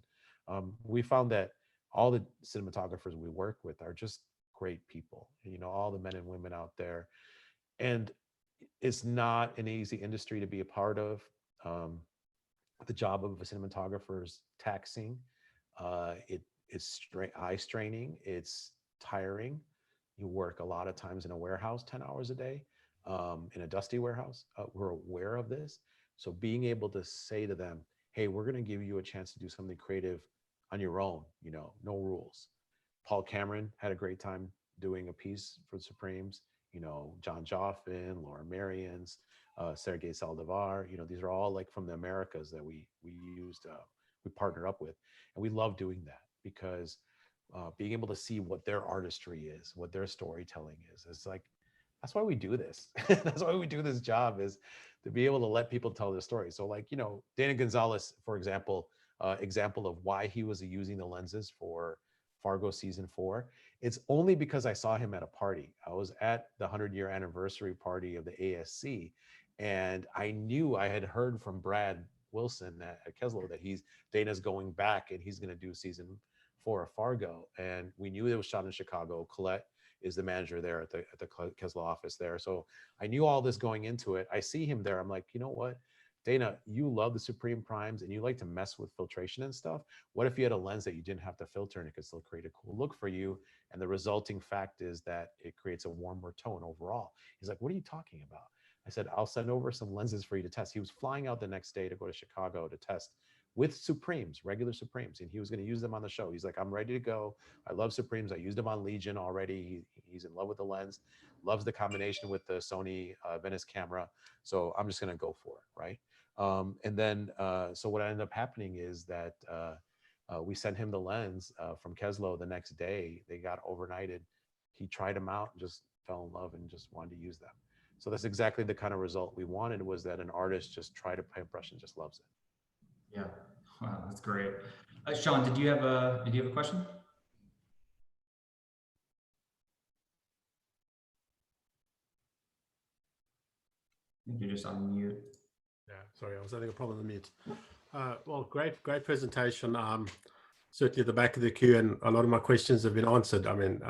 Speaker 3: We found that all the cinematographers we work with are just great people, all the men and women out there. And it's not an easy industry to be a part of. The job of a cinematographer is taxing. It is eye straining. It's tiring. You work a lot of times in a warehouse, 10 hours a day, in a dusty warehouse. We're aware of this. So being able to say to them, hey, we're going to give you a chance to do something creative on your own, no rules. Paul Cameron had a great time doing a piece for the Supremes, John Joffin, Laura Marians, Sergei Saldivar, these are all like from the Americas that we used, we partner up with, and we love doing that. because being able to see what their artistry is, what their storytelling is, it's like, that's why we do this. That's why we do this job, is to be able to let people tell their story. So like, you know, Dana Gonzalez, for example, example of why he was using the lenses for Fargo season 4. It's only because I saw him at a party. I was at the 100-year anniversary party of the ASC, and I knew, I had heard from Brad Wilson at Keslow that Dana's going back and he's going to do season 4 of Fargo. And we knew it was shot in Chicago. Colette is the manager there at the Keslow office there. So I knew all this going into it. I see him there. I'm like, you know what, Dana, you love the Supreme Primes and you like to mess with filtration and stuff. What if you had a lens that you didn't have to filter and it could still create a cool look for you? And the resulting fact is that it creates a warmer tone overall. He's like, what are you talking about? I said, I'll send over some lenses for you to test. He was flying out the next day to go to Chicago to test with Supremes, regular Supremes, and he was going to use them on the show. He's like, I'm ready to go. I love Supremes. I used them on Legion already. He's in love with the lens, loves the combination with the Sony Venice camera. So I'm just going to go for it, right? And then, so what ended up happening is that we sent him the lens from Keslow the next day. They got overnighted. He tried them out, just fell in love and just wanted to use them. So that's exactly the kind of result we wanted, was that an artist just tried a paintbrush and just loves it.
Speaker 2: Yeah, wow, that's great. Sean, did you have a question? I think you're just on mute.
Speaker 5: Yeah, sorry, I was having a problem with mute. Well, great presentation. Certainly at the back of the queue, and a lot of my questions have been answered. I mean,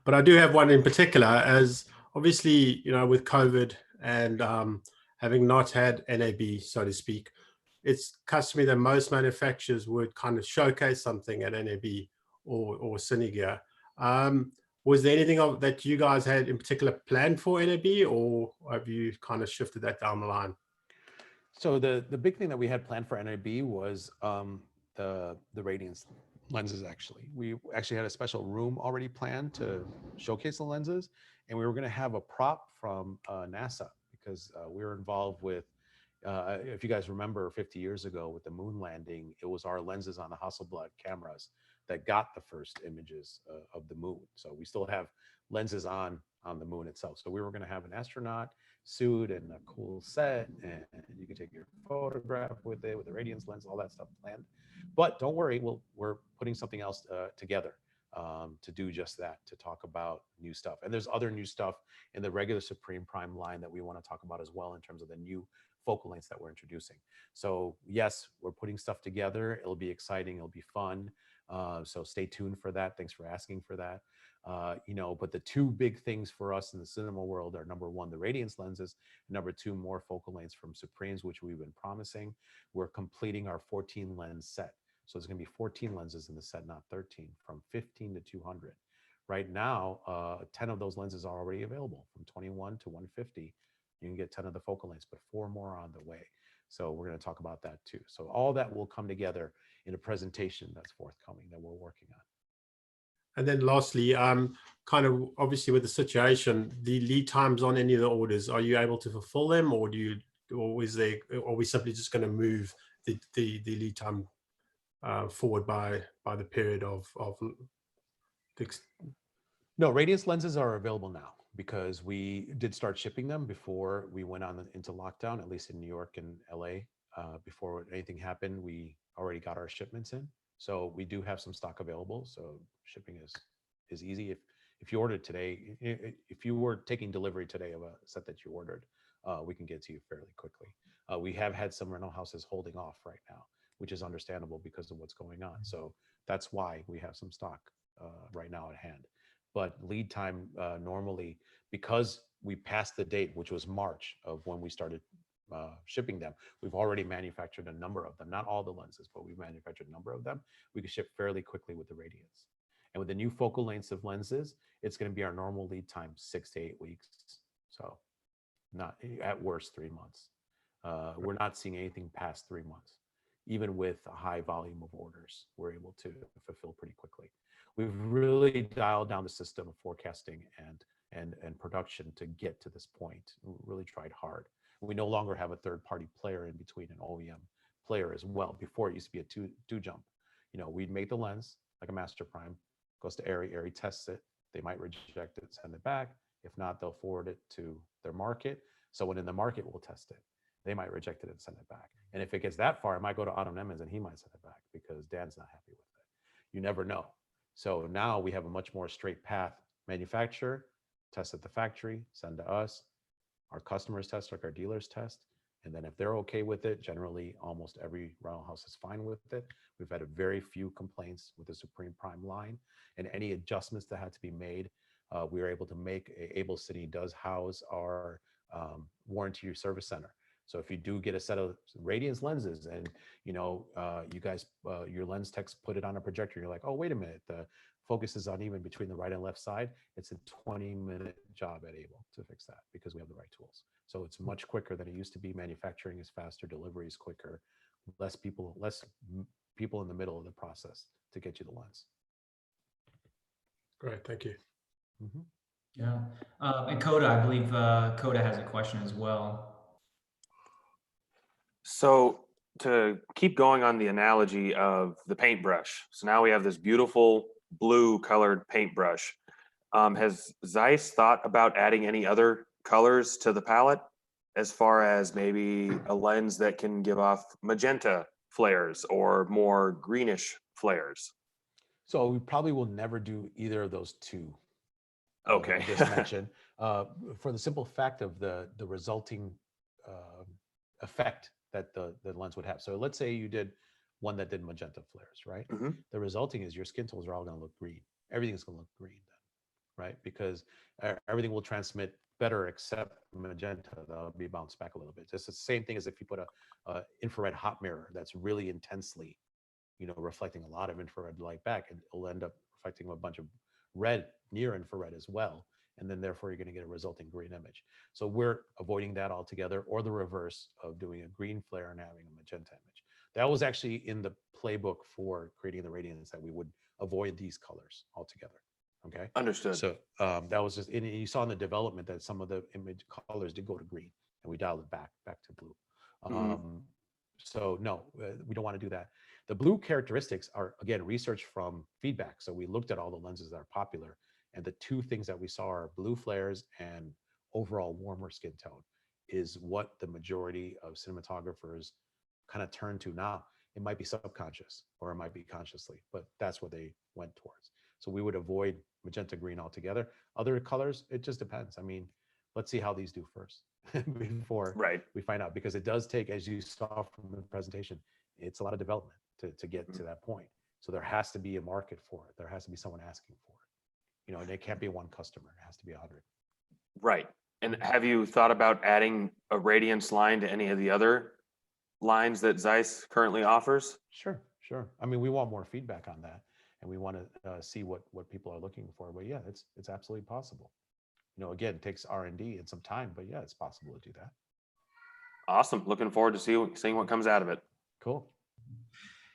Speaker 5: but I do have one in particular, as obviously, you know, with COVID and having not had NAB, so to speak, it's customary that most manufacturers would kind of showcase something at NAB or Cinegear. Was there anything that you guys had in particular planned for NAB, or have you kind of shifted that down the line?
Speaker 3: So the big thing that we had planned for NAB was the Radiance lenses. Actually, we actually had a special room already planned to showcase the lenses, and we were going to have a prop from NASA, because we were involved with, if you guys remember 50 years ago with the moon landing, it was our lenses on the Hasselblad cameras that got the first images of the moon. So we still have lenses on the moon itself. So we were going to have an astronaut suit and a cool set, and you can take your photograph with it with the Radiance lens, all that stuff planned. But don't worry, we're putting something else together to do just that, to talk about new stuff. And there's other new stuff in the regular Supreme Prime line that we want to talk about as well, in terms of the new focal lengths that we're introducing. So yes, we're putting stuff together. It'll be exciting. It'll be fun. So stay tuned for that. Thanks for asking for that. You know, but the two big things for us in the cinema world are, number one, the Radiance lenses, and number two, more focal lengths from Supremes, which we've been promising. We're completing our 14 lens set. So it's going to be 14 lenses in the set, not 13, from 15 to 200. Right now, 10 of those lenses are already available, from 21 to 150. You can get 10 of the focal lengths, but 4 more are on the way. So we're going to talk about that too. So all that will come together in a presentation that's forthcoming that we're working on.
Speaker 5: And then lastly, kind of obviously with the situation, the lead times on any of the orders, are you able to fulfill them, or are we simply just going to move the lead time forward by the period of
Speaker 3: No, Radiance lenses are available now, because we did start shipping them before we went into lockdown, at least in New York and LA. Before anything happened, we already got our shipments in. So we do have some stock available. So shipping is easy. If you ordered today, if you were taking delivery today of a set that you ordered, we can get to you fairly quickly. We have had some rental houses holding off right now, which is understandable because of what's going on. So that's why we have some stock right now at hand. But lead time normally, because we passed the date, which was March of when we started shipping them, we've already manufactured a number of them, not all the lenses, but we've manufactured a number of them. We can ship fairly quickly with the Radiance. And with the new focal lengths of lenses, it's going to be our normal lead time, 6 to 8 weeks. So not at worst 3 months. We're not seeing anything past 3 months. Even with a high volume of orders, we're able to fulfill pretty quickly. We've really dialed down the system of forecasting and production to get to this point. We really tried hard. We no longer have a third-party player in between, an OEM player as well. Before, it used to be a two jump. You know, we'd make the lens, like a master prime, goes to ARRI tests it. They might reject it, send it back. If not, they'll forward it to their market. Someone in the market will test it. They might reject it and send it back. And if it gets that far, it might go to Otto Nemens and he might send it back because Dan's not happy with it. You never know. So now we have a much more straight path. Manufacturer, test at the factory, send to us. Our customers test, like our dealers test. And then if they're okay with it, generally almost every rental house is fine with it. We've had a very few complaints with the Supreme Prime line, and any adjustments that had to be made, we were able to make. Able City does house our warranty service center. So if you do get a set of Radiance lenses and you guys, your lens techs put it on a projector, you're like, oh, wait a minute, the focus is uneven between the right and left side. It's a 20-minute job at Able to fix that because we have the right tools. So it's much quicker than it used to be. Manufacturing is faster, delivery is quicker, less people in the middle of the process to get you the lens.
Speaker 5: Great, thank you.
Speaker 3: Mm-hmm.
Speaker 2: Yeah, and Coda, I believe Coda has a question as well.
Speaker 6: So to keep going on the analogy of the paintbrush, so now we have this beautiful blue colored paintbrush. Has Zeiss thought about adding any other colors to the palette, as far as maybe a lens that can give off magenta flares or more greenish flares?
Speaker 3: So we probably will never do either of those two.
Speaker 6: Okay.
Speaker 3: That I just mentioned, for the simple fact of the resulting effect that the lens would have. So let's say you did one that did magenta flares, right?
Speaker 6: Mm-hmm.
Speaker 3: The resulting is your skin tones are all going to look green. Everything's going to look green then, right? Because everything will transmit better except magenta. That'll be bounced back a little bit. It's the same thing as if you put a infrared hot mirror that's really intensely, reflecting a lot of infrared light back, and it'll end up reflecting a bunch of red near infrared as well. And then therefore you're going to get a resulting green image. So we're avoiding that altogether, or the reverse of doing a green flare and having a magenta image. That was actually in the playbook for creating the Radiance, that we would avoid these colors altogether. Okay.
Speaker 6: Understood.
Speaker 3: So that was just, and you saw in the development that some of the image colors did go to green, and we dialed it back to blue.
Speaker 6: Mm-hmm.
Speaker 3: So no, we don't want to do that. The blue characteristics are, again, research from feedback. So we looked at all the lenses that are popular, and the two things that we saw are blue flares and overall warmer skin tone is what the majority of cinematographers kind of turn to now. It might be subconscious or it might be consciously, but that's what they went towards. So we would avoid magenta green altogether. Other colors, it just depends. I mean, let's see how these do first before we find out, because it does take, as you saw from the presentation, it's a lot of development to get to that point. So there has to be a market for it. There has to be someone asking for it. And it can't be one customer. It has to be 100.
Speaker 6: Right. And have you thought about adding a Radiance line to any of the other lines that Zeiss currently offers?
Speaker 3: Sure. I mean, we want more feedback on that, and we want to see what people are looking for. But yeah, it's absolutely possible. Again, it takes R&D and some time, but yeah, it's possible to do that.
Speaker 6: Awesome. Looking forward to seeing what comes out of it.
Speaker 3: Cool.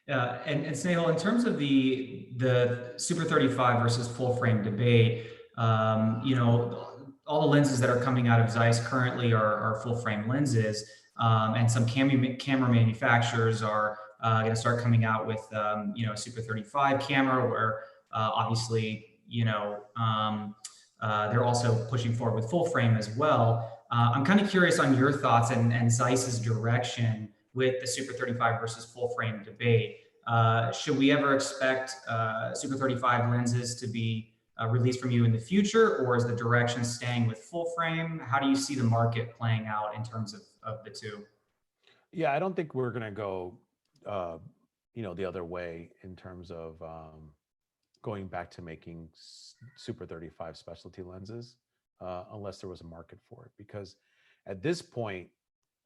Speaker 2: And Snehal, in terms of the Super 35 versus full frame debate, all the lenses that are coming out of Zeiss currently are full frame lenses, and some camera manufacturers are going to start coming out with a Super 35 camera, where obviously they're also pushing forward with full frame as well. I'm kind of curious on your thoughts and Zeiss's direction with the Super 35 versus full frame debate. Should we ever expect Super 35 lenses to be released from you in the future, or is the direction staying with full frame? How do you see the market playing out in terms of the two?
Speaker 3: Yeah, I don't think we're going to go, the other way in terms of going back to making Super 35 specialty lenses, unless there was a market for it. Because at this point,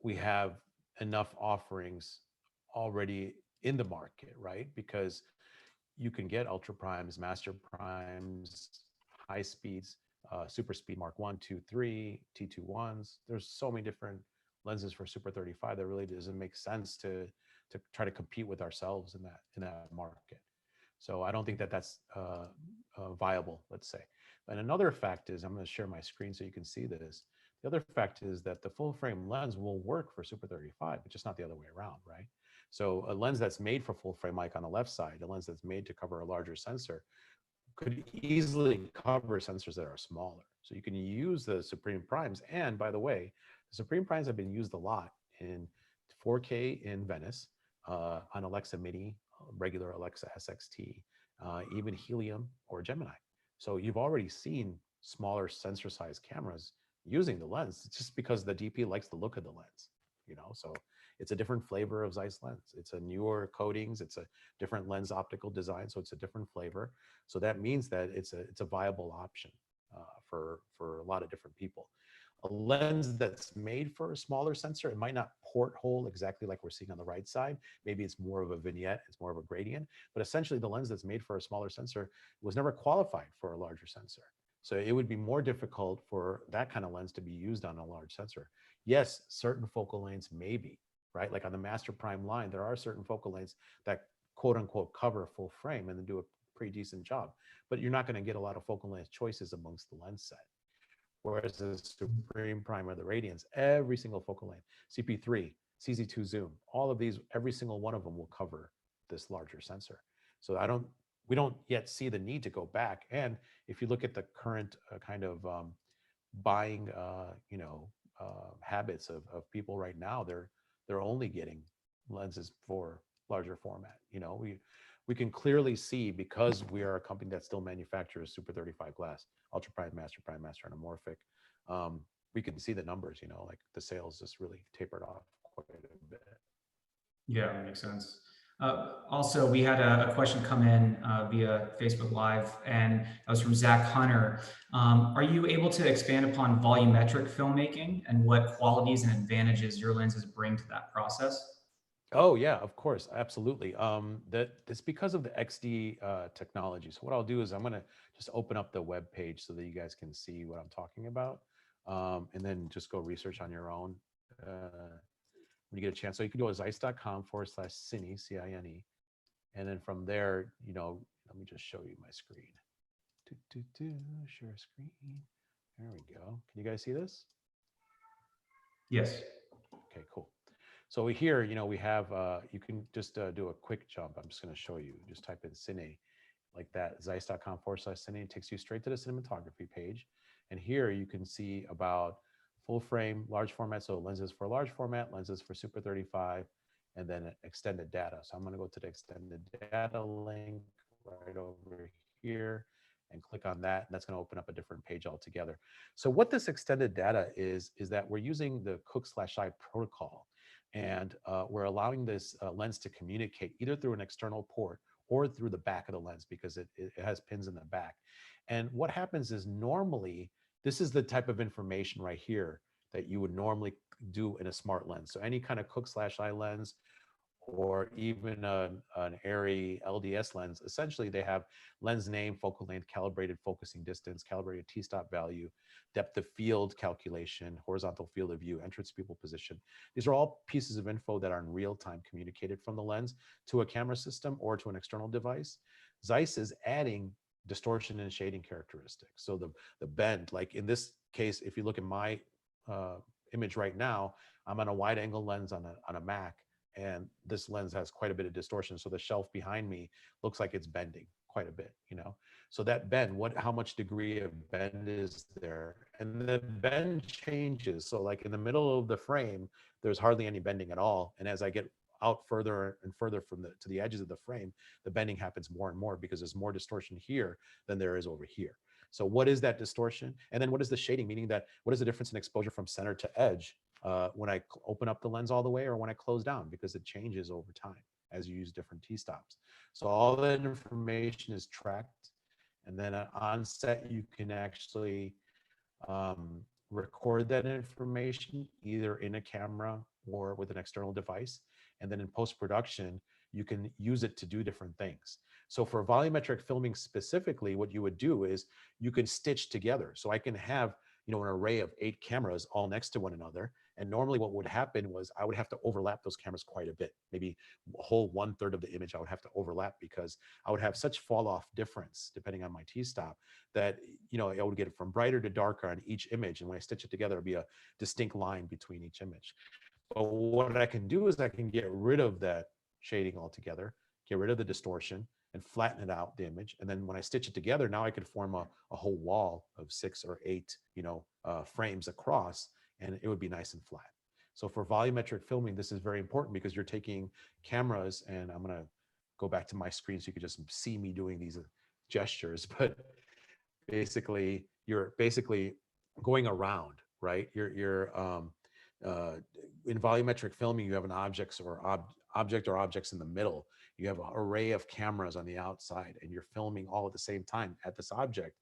Speaker 3: we have enough offerings already in the market, right? Because you can get ultra primes, master primes, high speeds, super speed Mark 1, 2, 3, T21s. There's so many different lenses for Super 35 that really doesn't make sense to try to compete with ourselves in that market. So I don't think that's viable, let's say. And another fact is, I'm going to share my screen so you can see this. The other fact is that the full frame lens will work for Super 35, but just not the other way around, right? So a lens that's made for full frame, like on the left side, a lens that's made to cover a larger sensor, could easily cover sensors that are smaller. So you can use the Supreme Primes. And by the way, the Supreme Primes have been used a lot in 4K in Venice, on Alexa Mini, regular Alexa SXT, even Helium or Gemini. So you've already seen smaller sensor size cameras using the lens. It's just because the DP likes the look of the lens, so it's a different flavor of Zeiss lens. It's a newer coatings. It's a different lens optical design. So it's a different flavor. So that means that it's a viable option for a lot of different people. A lens that's made for a smaller sensor, it might not porthole exactly like we're seeing on the right side. Maybe it's more of a vignette, it's more of a gradient, but essentially the lens that's made for a smaller sensor was never qualified for a larger sensor. So it would be more difficult for that kind of lens to be used on a large sensor. Yes, certain focal lengths maybe, right? Like on the Master Prime line, there are certain focal lengths that quote unquote cover full frame and then do a pretty decent job, but you're not going to get a lot of focal length choices amongst the lens set. Whereas the Supreme Prime or the Radiance, every single focal length, CP3, CZ2 zoom, all of these, every single one of them will cover this larger sensor. So we don't yet see the need to go back. And if you look at the current kind of buying, habits of people right now, they're only getting lenses for larger format. We can clearly see, because we are a company that still manufactures Super 35 glass, Ultra Prime, Master Anamorphic. We can see the numbers, like the sales just really tapered off quite a bit.
Speaker 2: Yeah, that makes sense. Also, we had a question come in via Facebook Live, and that was from Zach Hunter. Are you able to expand upon volumetric filmmaking and what qualities and advantages your lenses bring to that process?
Speaker 3: Oh yeah, of course, absolutely. That's because of the XD technology. So what I'll do is I'm gonna just open up the web page so that you guys can see what I'm talking about, and then just go research on your own when you get a chance. So you can go to zeiss.com/cine, C-I-N-E, and then from there, let me just show you my screen. Share screen. There we go. Can you guys see this?
Speaker 2: Yes.
Speaker 3: Okay, cool. So here, we have, you can just do a quick jump. I'm just going to show you. Just type in Cine like that, zeiss.com/Cine. It takes you straight to the cinematography page. And here you can see about full frame, large format. So lenses for large format, lenses for Super 35, and then extended data. So I'm going to go to the extended data link right over here and click on that. And that's going to open up a different page altogether. So what this extended data is that we're using the Cook/Eye protocol. And we're allowing this lens to communicate either through an external port or through the back of the lens, because it has pins in the back. And what happens is, normally, this is the type of information right here that you would normally do in a smart lens. So any kind of Cook/Eye lens, or even an Arri LDS lens, essentially they have lens name, focal length, calibrated focusing distance, calibrated t-stop value, depth of field calculation, horizontal field of view, entrance pupil position. These are all pieces of info that are in real time communicated from the lens to a camera system or to an external device. Zeiss is adding distortion and shading characteristics. So the bend, like in this case, if you look at my image right now, I'm on a wide angle lens on a Mac, and this lens has quite a bit of distortion. So the shelf behind me looks like it's bending quite a bit, So that bend, how much degree of bend is there? And the bend changes. So like in the middle of the frame, there's hardly any bending at all. And as I get out further and further to the edges of the frame, the bending happens more and more, because there's more distortion here than there is over here. So what is that distortion? And then what is the shading? Meaning that, what is the difference in exposure from center to edge when I open up the lens all the way or when I close down? Because it changes over time as you use different t-stops. So all that information is tracked. And then on set, you can actually record that information either in a camera or with an external device. And then in post-production, you can use it to do different things. So for volumetric filming specifically, what you would do is you can stitch together. So I can have, an array of 8 cameras all next to one another. And normally what would happen was I would have to overlap those cameras quite a bit. Maybe a whole 1/3 of the image I would have to overlap, because I would have such fall off difference depending on my t-stop that, I would get it from brighter to darker on each image. And when I stitch it together, it'd be a distinct line between each image. But what I can do is I can get rid of that shading altogether, get rid of the distortion, and flatten it out, the image. And then when I stitch it together, now I could form a whole wall of 6 or 8, frames across, and it would be nice and flat. So for volumetric filming, this is very important because you're taking cameras, and I'm gonna go back to my screen so you could just see me doing these gestures, but basically you're basically going around, right? You're in volumetric filming, you have an object or objects in the middle. You have an array of cameras on the outside, and you're filming all at the same time at this object.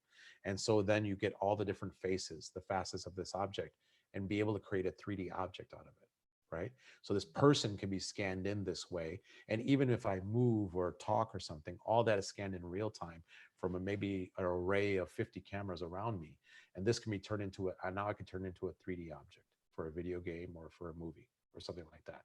Speaker 3: And so then you get all the different faces, the facets of this object, and be able to create a 3D object out of it, right? So this person can be scanned in this way. And even if I move or talk or something, all that is scanned in real time from maybe an array of 50 cameras around me. And this can be turned into now I can turn it into a 3D object for a video game or for a movie or something like that.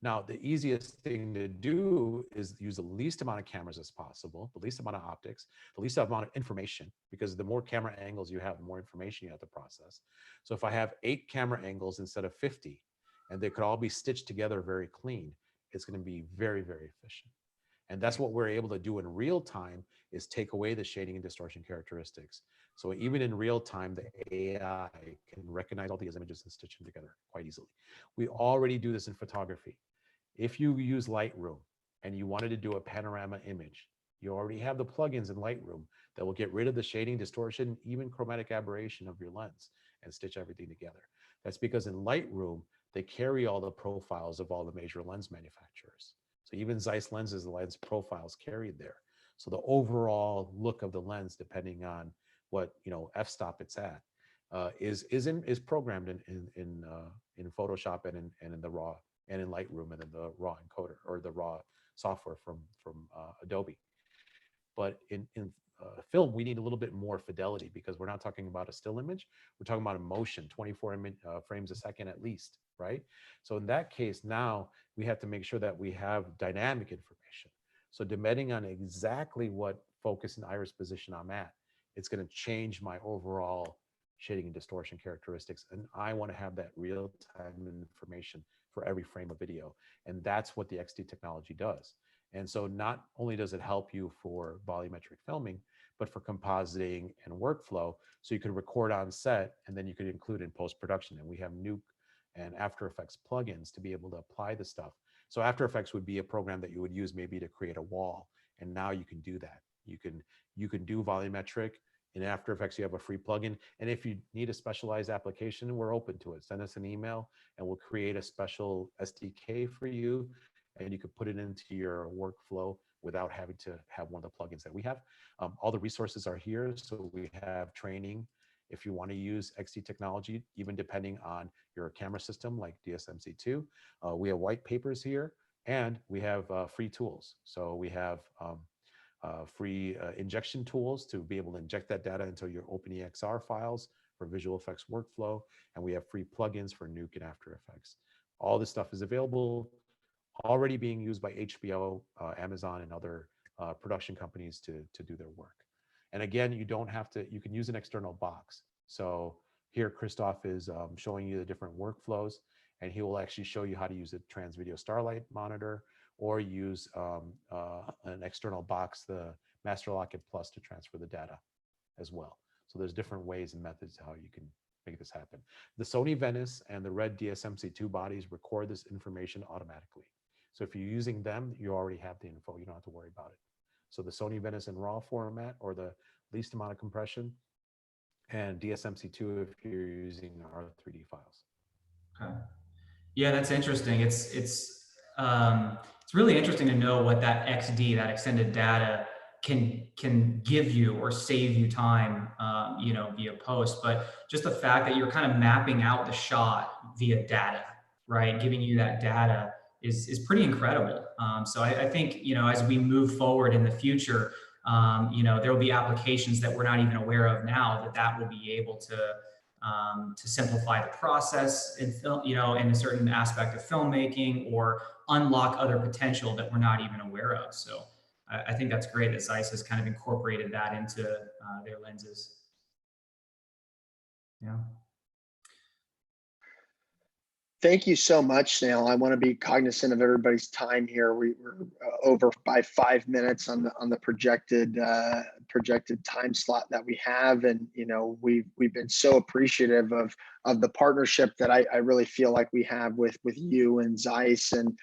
Speaker 3: Now, the easiest thing to do is use the least amount of cameras as possible, the least amount of optics, the least amount of information, because the more camera angles you have, the more information you have to process. So if I have 8 camera angles instead of 50, and they could all be stitched together very clean, it's going to be very, very efficient. And that's what we're able to do in real time, is take away the shading and distortion characteristics. So even in real time, the AI can recognize all these images and stitch them together quite easily. We already do this in photography. If you use Lightroom and you wanted to do a panorama image, you already have the plugins in Lightroom that will get rid of the shading, distortion, even chromatic aberration of your lens and stitch everything together. That's because in Lightroom, they carry all the profiles of all the major lens manufacturers. So even Zeiss Lenses, the lens profiles carried there. So the overall look of the lens, depending on what f-stop it's at, is programmed in Photoshop and in the raw, and in Lightroom and in the raw encoder or the raw software from Adobe. But in film, we need a little bit more fidelity, because we're not talking about a still image. We're talking about a motion, 24 frames a second at least, right? So in that case, now we have to make sure that we have dynamic information. So depending on exactly what focus and iris position I'm at, it's going to change my overall shading and distortion characteristics. And I want to have that real-time information for every frame of video. And that's what the XD technology does. And so not only does it help you for volumetric filming, but for compositing and workflow. So you could record on set, and then you could include in post-production. And we have Nuke and After Effects plugins to be able to apply the stuff. So After Effects would be a program that you would use maybe to create a wall. And now you can do that. You can do volumetric. In After Effects, you have a free plugin. And if you need a specialized application, we're open to it. Send us an email and we'll create a special SDK for you. And you could put it into your workflow without having to have one of the plugins that we have. All the resources are here. So we have training. If you want to use XD technology, even depending on your camera system like DSMC2, we have white papers here, and we have free tools. So we have free injection tools to be able to inject that data into your OpenEXR files for visual effects workflow. And we have free plugins for Nuke and After Effects. All this stuff is available, already being used by HBO, Amazon, and other production companies to do their work. And again, you don't have to, you can use an external box. So here, Christoph is showing you the different workflows, and he will actually show you how to use a Transvideo Starlight monitor, or use an external box, the Master Locket Plus, to transfer the data as well. So there's different ways and methods how you can make this happen. The Sony Venice and the Red DSMC2 bodies record this information automatically. So if you're using them, you already have the info. You don't have to worry about it. So the Sony Venice in RAW format, or the least amount of compression, and DSMC2 if you're using our 3D files.
Speaker 2: Okay. Yeah, that's interesting. It's really interesting to know what that XD, that extended data, can give you or save you time, via post. But just the fact that you're kind of mapping out the shot via data, right, giving you that data is pretty incredible. So I think, as we move forward in the future, there will be applications that we're not even aware of now that will be able to simplify the process in film, in a certain aspect of filmmaking, or unlock other potential that we're not even aware of. So I think that's great that Zeiss has kind of incorporated that into their lenses. Yeah.
Speaker 1: Thank you so much, Snehal. I want to be cognizant of everybody's time here. We're over by 5 minutes on the projected projected time slot that we have, and we've been so appreciative of the partnership that I really feel like we have with you and Zeiss, and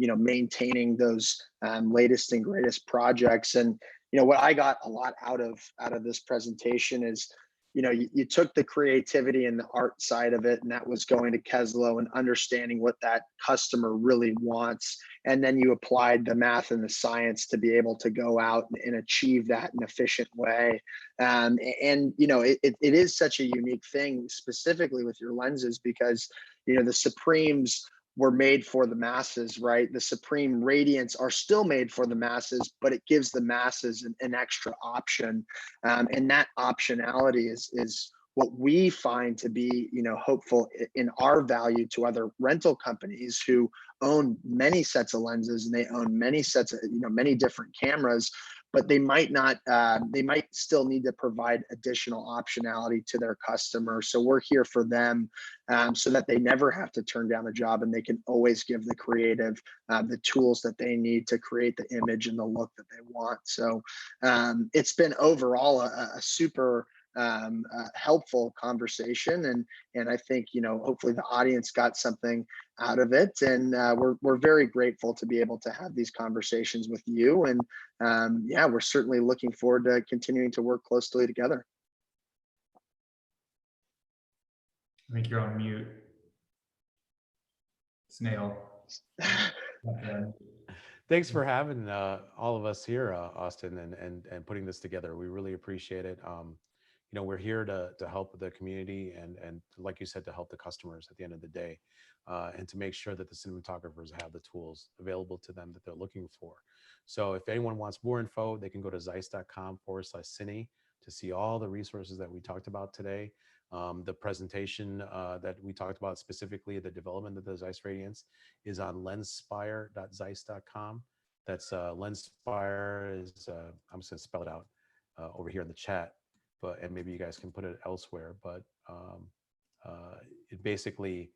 Speaker 1: maintaining those latest and greatest projects. And what I got a lot out of this presentation is, you took the creativity and the art side of it, and that was going to Keslow and understanding what that customer really wants. And then you applied the math and the science to be able to go out and achieve that in an efficient way. It is such a unique thing, specifically with your lenses, because, the Supremes were made for the masses, right? The Supreme Radiance are still made for the masses, but it gives the masses an extra option. And that optionality is what we find to be, hopeful in our value to other rental companies who own many sets of lenses, and they own many sets of, many different cameras, but they might not, they might still need to provide additional optionality to their customers. So we're here for them, so that they never have to turn down a job, and they can always give the creative the tools that they need to create the image and the look that they want. So it's been overall a super helpful conversation, and I think hopefully the audience got something out of it, and we're very grateful to be able to have these conversations with you, and yeah, we're certainly looking forward to continuing to work closely together.
Speaker 2: I think you're on mute, Snehal.
Speaker 3: Thanks for having all of us here, Austin, and putting this together. We really appreciate it. We're here to help the community, and like you said, to help the customers at the end of the day, and to make sure that the cinematographers have the tools available to them that they're looking for. So if anyone wants more info, they can go to zeiss.com/cine to see all the resources that we talked about today. The presentation that we talked about, specifically the development of the Zeiss Radiance, is on lenspire.zeiss.com. That's Lenspire is, I'm just gonna spell it out over here in the chat, and maybe you guys can put it elsewhere, but it basically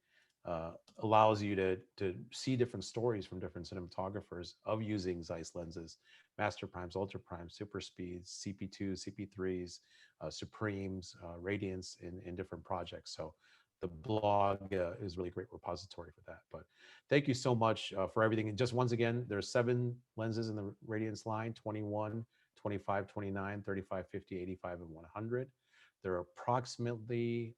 Speaker 3: allows you to see different stories from different cinematographers of using Zeiss lenses, Master Primes, Ultra Primes, Super Speeds, CP2s, CP3s, Supremes, Radiance in different projects. So the blog is really a great repository for that. But thank you so much for everything. And just once again, there's 7 lenses in the Radiance line: 21, 25, 29, 35, 50, 85, and 100. There are approximately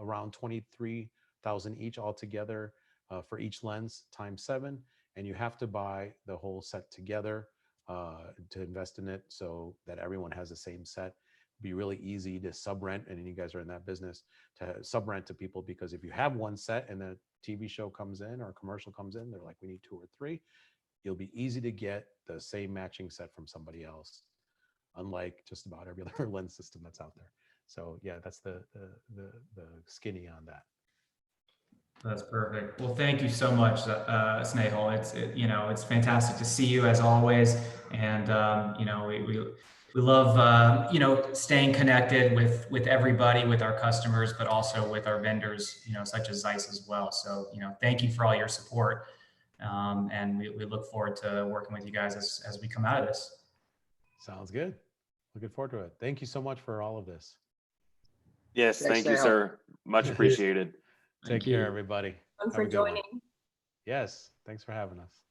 Speaker 3: around 23,000 each altogether for each lens times 7. And you have to buy the whole set together to invest in it, so that everyone has the same set. It'd be really easy to sub-rent, and you guys are in that business, to sub-rent to people, because if you have one set and a TV show comes in or a commercial comes in, they're like, we need 2 or 3. It'll be easy to get the same matching set from somebody else, unlike just about every other lens system that's out there. So yeah, that's the skinny on that.
Speaker 2: That's perfect. Well, thank you so much, Snehal. It's fantastic to see you as always, and we love staying connected with everybody, with our customers, but also with our vendors, such as Zeiss as well. So thank you for all your support, and we look forward to working with you guys as we come out of this.
Speaker 3: Sounds good. Looking forward to it. Thank you so much for all of this.
Speaker 6: Yes, thank you, sir. Much appreciated.
Speaker 3: Take care, everybody.
Speaker 7: Thanks for joining.
Speaker 3: Yes, thanks for having us.